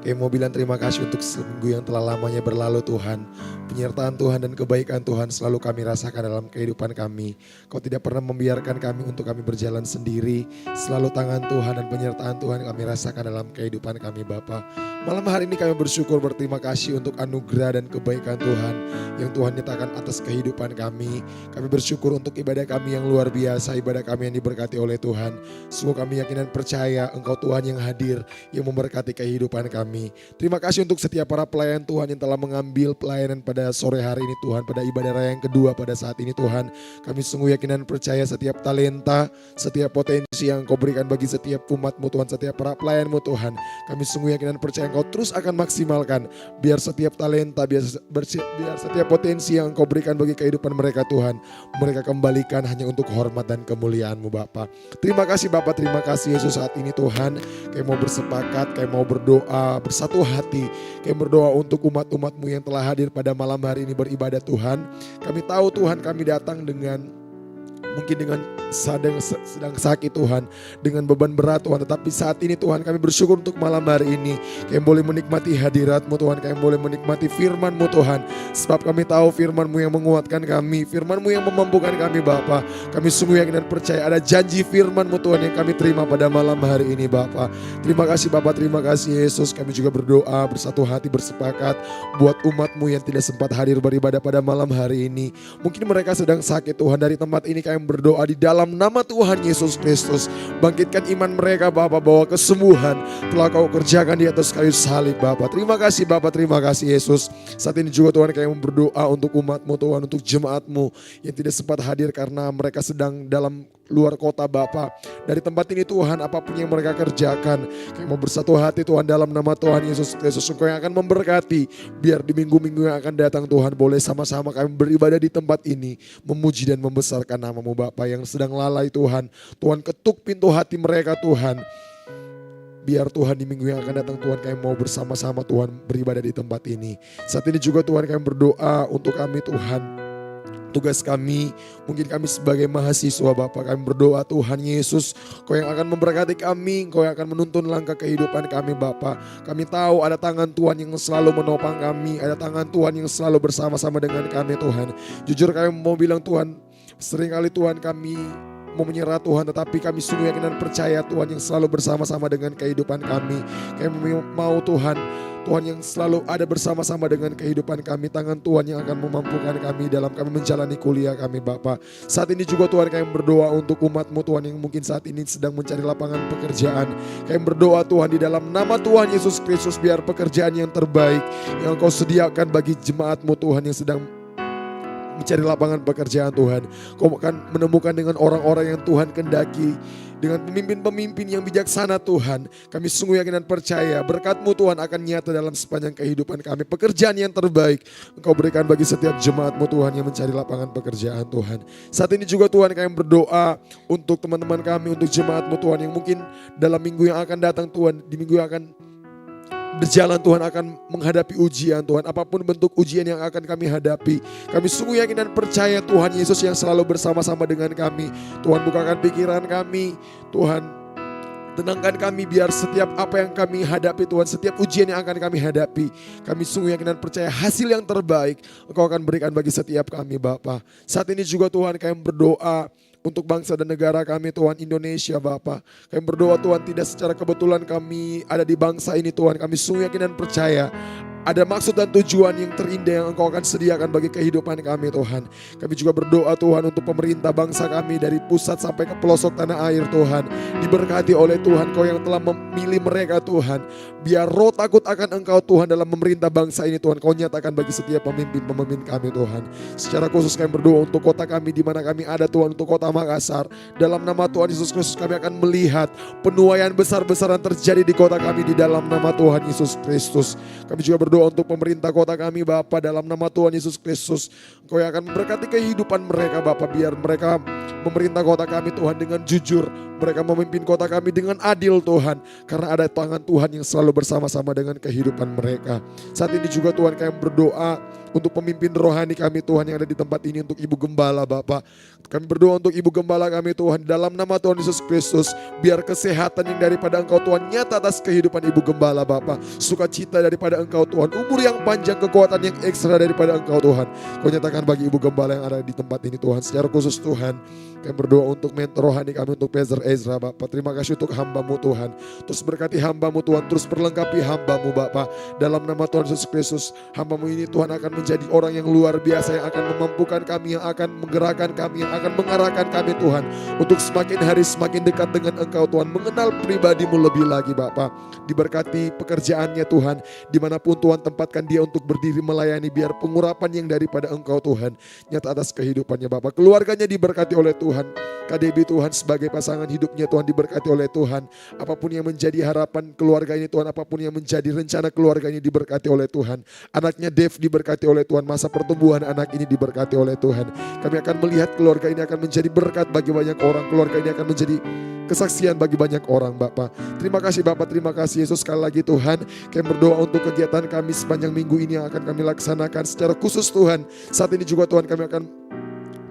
Kami mau bilang terima kasih untuk seminggu yang telah lamanya berlalu Tuhan. Penyertaan Tuhan dan kebaikan Tuhan selalu kami rasakan dalam kehidupan kami. Kau tidak pernah membiarkan kami untuk kami berjalan sendiri. Selalu tangan Tuhan dan penyertaan Tuhan kami rasakan dalam kehidupan kami Bapa. Malam hari ini kami bersyukur berterima kasih untuk anugerah dan kebaikan Tuhan yang Tuhan nyatakan atas kehidupan kami. Kami bersyukur untuk ibadah kami yang luar biasa, ibadah kami yang diberkati oleh Tuhan. Sungguh kami yakin dan percaya Engkau Tuhan yang hadir, yang memberkati kehidupan kami. Terima kasih untuk setiap para pelayan Tuhan yang telah mengambil pelayanan pada sore hari ini Tuhan, pada ibadah raya yang kedua pada saat ini Tuhan. Kami sungguh yakin dan percaya setiap talenta, setiap potensi yang Engkau berikan bagi setiap umat-Mu Tuhan, setiap para pelayan-Mu Tuhan. Kami sungguh yakin dan percaya Engkau terus akan maksimalkan, biar setiap talenta, biar setiap potensi yang Engkau berikan bagi kehidupan mereka Tuhan, mereka kembalikan hanya untuk hormat dan kemuliaan-Mu Bapa. Terima kasih Bapa, terima kasih Yesus saat ini Tuhan. Kami mau bersepakat, kami mau berdoa bersatu hati. Kami berdoa untuk umat-umat-Mu yang telah hadir pada malam hari ini beribadah Tuhan. Kami tahu Tuhan kami datang mungkin dengan sedang sakit Tuhan, dengan beban berat Tuhan, tetapi saat ini Tuhan kami bersyukur untuk malam hari ini kami boleh menikmati hadirat-Mu Tuhan, kami boleh menikmati firman-Mu Tuhan, sebab kami tahu firman-Mu yang menguatkan kami, firman-Mu yang memampukan kami Bapa. Kami sungguh yakin dan percaya ada janji firman-Mu Tuhan yang kami terima pada malam hari ini Bapa. Terima kasih Bapa, terima kasih Yesus. Kami juga berdoa bersatu hati bersepakat buat umat-Mu yang tidak sempat hadir beribadah pada malam hari ini. Mungkin mereka sedang sakit Tuhan, dari tempat ini kami berdoa di dalam nama Tuhan Yesus Kristus. Bangkitkan iman mereka Bapa, bahwa kesembuhan telah Kau kerjakan di atas kayu salib Bapa. Terima kasih Bapa, terima kasih Yesus. Saat ini juga Tuhan kami berdoa untuk umat-Mu Tuhan, untuk jemaat-Mu yang tidak sempat hadir karena mereka sedang dalam luar kota Bapa. Dari tempat ini Tuhan, apapun yang mereka kerjakan, kami mau bersatu hati Tuhan dalam nama Tuhan Yesus Kristus. Engkau yang akan memberkati, biar di minggu-minggu yang akan datang Tuhan boleh sama-sama kami beribadah di tempat ini, memuji dan membesarkan nama-Mu Bapa. Yang sedang lalai Tuhan, Tuhan ketuk pintu hati mereka Tuhan. Biar Tuhan di minggu yang akan datang Tuhan kami mau bersama-sama Tuhan beribadah di tempat ini. Saat ini juga Tuhan kami berdoa untuk kami Tuhan, tugas kami, mungkin kami sebagai mahasiswa Bapa, kami berdoa Tuhan Yesus, Kau yang akan memberkati kami, Kau yang akan menuntun langkah kehidupan kami Bapa. Kami tahu ada tangan Tuhan yang selalu menopang kami, ada tangan Tuhan yang selalu bersama-sama dengan kami Tuhan. Jujur kami mau bilang Tuhan, seringkali Tuhan kami mau menyerah Tuhan, tetapi kami sungguh yakin dan percaya Tuhan yang selalu bersama-sama dengan kehidupan kami. Kami mau Tuhan yang selalu ada bersama-sama dengan kehidupan kami. Tangan Tuhan yang akan memampukan kami dalam kami menjalani kuliah kami Bapa. Saat ini juga Tuhan kami berdoa untuk umat-Mu Tuhan yang mungkin saat ini sedang mencari lapangan pekerjaan. Kami berdoa Tuhan di dalam nama Tuhan Yesus Kristus, biar pekerjaan yang terbaik yang Kau sediakan bagi jemaat-Mu Tuhan yang sedang mencari lapangan pekerjaan Tuhan, Kau akan menemukan dengan orang-orang yang Tuhan kehendaki, dengan pemimpin-pemimpin yang bijaksana Tuhan. Kami sungguh yakin dan percaya berkat-Mu Tuhan akan nyata dalam sepanjang kehidupan kami. Pekerjaan yang terbaik Engkau berikan bagi setiap jemaat-Mu Tuhan yang mencari lapangan pekerjaan Tuhan. Saat ini juga Tuhan kami berdoa untuk teman-teman kami, untuk jemaat-Mu Tuhan yang mungkin dalam minggu yang akan datang Tuhan, di minggu yang akan berjalan Tuhan akan menghadapi ujian Tuhan, apapun bentuk ujian yang akan kami hadapi. Kami sungguh yakin dan percaya Tuhan Yesus yang selalu bersama-sama dengan kami. Tuhan bukakan pikiran kami, Tuhan tenangkan kami, biar setiap apa yang kami hadapi Tuhan, setiap ujian yang akan kami hadapi, kami sungguh yakin dan percaya hasil yang terbaik Engkau akan berikan bagi setiap kami Bapa. Saat ini juga Tuhan kami berdoa untuk bangsa dan negara kami Tuhan Indonesia Bapa. Kami berdoa Tuhan, tidak secara kebetulan kami ada di bangsa ini Tuhan. Kami sungguh yakin dan percaya ada maksud dan tujuan yang terindah yang Engkau akan sediakan bagi kehidupan kami Tuhan. Kami juga berdoa Tuhan untuk pemerintah bangsa kami dari pusat sampai ke pelosok tanah air Tuhan. Diberkati oleh Tuhan, Kau yang telah memilih mereka Tuhan. Biar roh takut akan Engkau Tuhan dalam memerintah bangsa ini Tuhan, Kau nyatakan bagi setiap pemimpin-pemimpin kami Tuhan. Secara khusus kami berdoa untuk kota kami di mana kami ada Tuhan, untuk kota Makassar. Dalam nama Tuhan Yesus Kristus kami akan melihat penuaian besar-besaran terjadi di kota kami di dalam nama Tuhan Yesus Kristus. Kami juga berdoa untuk pemerintah kota kami Bapa, dalam nama Tuhan Yesus Kristus. Engkau yang akan memberkati kehidupan mereka Bapa, biar mereka memerintah kota kami Tuhan dengan jujur. Mereka memimpin kota kami dengan adil Tuhan, karena ada tangan Tuhan yang selalu bersama-sama dengan kehidupan mereka. Saat ini juga Tuhan kami berdoa untuk pemimpin rohani kami Tuhan yang ada di tempat ini, untuk Ibu Gembala Bapa. Kami berdoa untuk Ibu Gembala kami Tuhan, dalam nama Tuhan Yesus Kristus. Biar kesehatan yang daripada Engkau Tuhan nyata atas kehidupan Ibu Gembala Bapa. Sukacita daripada Engkau Tuhan, umur yang panjang, kekuatan yang ekstra daripada Engkau Tuhan, Kau nyatakan bagi Ibu Gembala yang ada di tempat ini Tuhan. Secara khusus Tuhan kami berdoa untuk mentor rohani kami, untuk Pezer Ezra Bapa. Terima kasih untuk hamba-Mu Tuhan. Terus berkati hamba-Mu Tuhan, terus perlengkapi hamba-Mu Bapa. Dalam nama Tuhan Yesus Kristus, hamba-Mu ini Tuhan akan menjadi orang yang luar biasa, yang akan memampukan kami, yang akan menggerakkan kami, yang akan mengarahkan kami Tuhan, untuk semakin hari semakin dekat dengan Engkau Tuhan, mengenal pribadi-Mu lebih lagi Bapa. Diberkati pekerjaannya Tuhan, dimanapun Tuhan tempatkan dia untuk berdiri melayani, biar pengurapan yang daripada Engkau Tuhan nyata atas kehidupannya Bapa. Keluarganya diberkati oleh Tuhan. KDB Tuhan sebagai pasangan hidupnya Tuhan diberkati oleh Tuhan. Apapun yang menjadi harapan keluarga ini Tuhan, apapun yang menjadi rencana keluarga ini diberkati oleh Tuhan. Anaknya Dev diberkati oleh Tuhan, masa pertumbuhan anak ini diberkati oleh Tuhan. Kami akan melihat keluarga ini akan menjadi berkat bagi banyak orang. Keluarga ini akan menjadi kesaksian bagi banyak orang Bapa. Terima kasih Bapa, terima kasih Yesus. Sekali lagi Tuhan, kami berdoa untuk kegiatan kami sepanjang minggu ini yang akan kami laksanakan secara khusus Tuhan. Saat ini juga Tuhan kami akan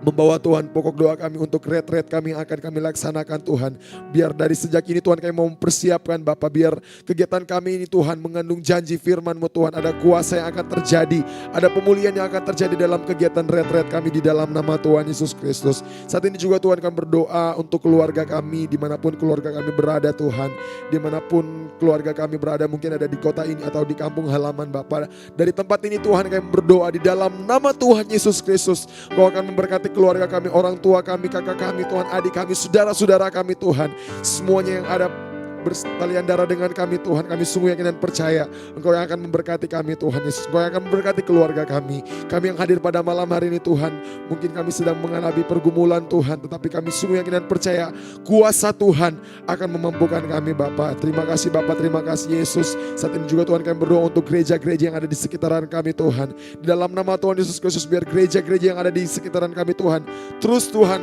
membawa Tuhan pokok doa kami untuk retret kami yang akan kami laksanakan Tuhan. Biar dari sejak ini Tuhan kami mau mempersiapkan Bapa, biar kegiatan kami ini Tuhan mengandung janji firman-Mu Tuhan. Ada kuasa yang akan terjadi, ada pemulihan yang akan terjadi dalam kegiatan retret kami di dalam nama Tuhan Yesus Kristus. Saat ini juga Tuhan kami berdoa untuk keluarga kami, dimanapun keluarga kami berada Tuhan. Dimanapun keluarga kami berada, mungkin ada di kota ini atau di kampung halaman Bapa. Dari tempat ini Tuhan kami berdoa di dalam nama Tuhan Yesus Kristus. Kau akan memberkati keluarga kami, orang tua kami, kakak kami Tuhan, adik kami, saudara-saudara kami Tuhan. Semuanya yang ada bertalian darah dengan kami Tuhan, kami sungguh yakin dan percaya Engkau yang akan memberkati kami Tuhan Yesus. Engkau yang akan memberkati keluarga kami. Kami yang hadir pada malam hari ini Tuhan, mungkin kami sedang mengalami pergumulan Tuhan, tetapi kami sungguh yakin dan percaya kuasa Tuhan akan memampukan kami Bapa. Terima kasih Bapa, terima kasih Yesus. Saat ini juga Tuhan kami berdoa untuk gereja-gereja yang ada di sekitaran kami Tuhan. Di dalam nama Tuhan Yesus Kristus, biar gereja-gereja yang ada di sekitaran kami Tuhan terus Tuhan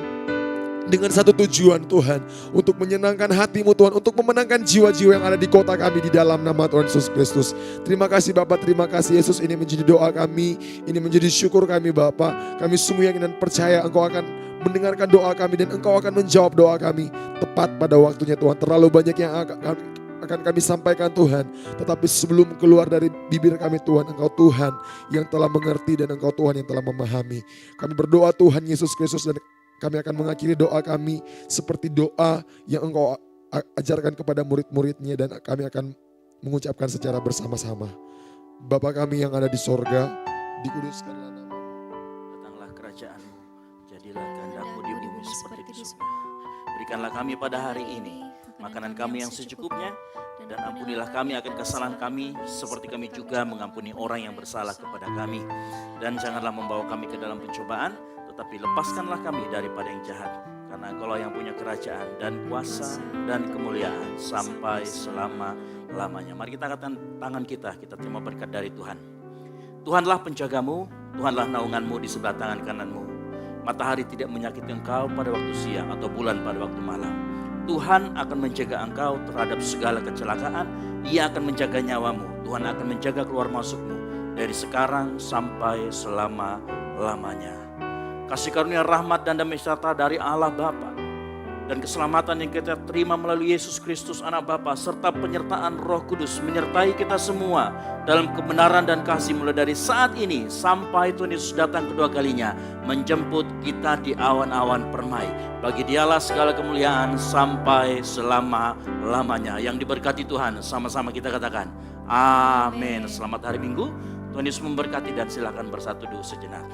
dengan satu tujuan Tuhan, untuk menyenangkan hati-Mu Tuhan, untuk memenangkan jiwa-jiwa yang ada di kota kami di dalam nama Tuhan Yesus Kristus. Terima kasih Bapa, terima kasih Yesus. Ini menjadi doa kami, ini menjadi syukur kami Bapa. Kami sungguh yakin dan percaya Engkau akan mendengarkan doa kami dan Engkau akan menjawab doa kami tepat pada waktunya Tuhan. Terlalu banyak yang akan kami sampaikan Tuhan, tetapi sebelum keluar dari bibir kami Tuhan, Engkau Tuhan yang telah mengerti dan Engkau Tuhan yang telah memahami. Kami berdoa Tuhan Yesus Kristus, dan kami akan mengakhiri doa kami seperti doa yang Engkau ajarkan kepada murid-muridnya, dan kami akan mengucapkan secara bersama-sama. Bapa kami yang ada di sorga, dikuduskanlah nama-Mu. Datanglah kerajaan-Mu, jadilah kehendak-Mu di bumi seperti di surga. Berikanlah kami pada hari ini makanan kami yang secukupnya, dan ampunilah kami akan kesalahan kami, seperti kami juga mengampuni orang yang bersalah kepada kami. Dan janganlah membawa kami ke dalam pencobaan, tetapi lepaskanlah kami daripada yang jahat. Karena Engkau yang punya kerajaan dan kuasa dan kemuliaan sampai selama-lamanya. Mari kita angkatkan tangan kita terima berkat dari Tuhan. Tuhanlah penjagamu, Tuhanlah naunganmu di sebelah tangan kananmu. Matahari tidak menyakiti engkau pada waktu siang atau bulan pada waktu malam. Tuhan akan menjaga engkau terhadap segala kecelakaan. Ia akan menjaga nyawamu. Tuhan akan menjaga keluar masukmu dari sekarang sampai selama-lamanya. Kasih karunia, rahmat dan damai sejahtera dari Allah Bapa dan keselamatan yang kita terima melalui Yesus Kristus Anak Bapa, serta penyertaan Roh Kudus menyertai kita semua dalam kebenaran dan kasih, mulai dari saat ini sampai Tuhan Yesus datang kedua kalinya menjemput kita di awan-awan permai. Bagi Dialah segala kemuliaan sampai selama-lamanya. Yang diberkati Tuhan, sama-sama kita katakan Amin. Selamat hari Minggu. Tuhan Yesus memberkati dan silakan bersatu dulu sejenak.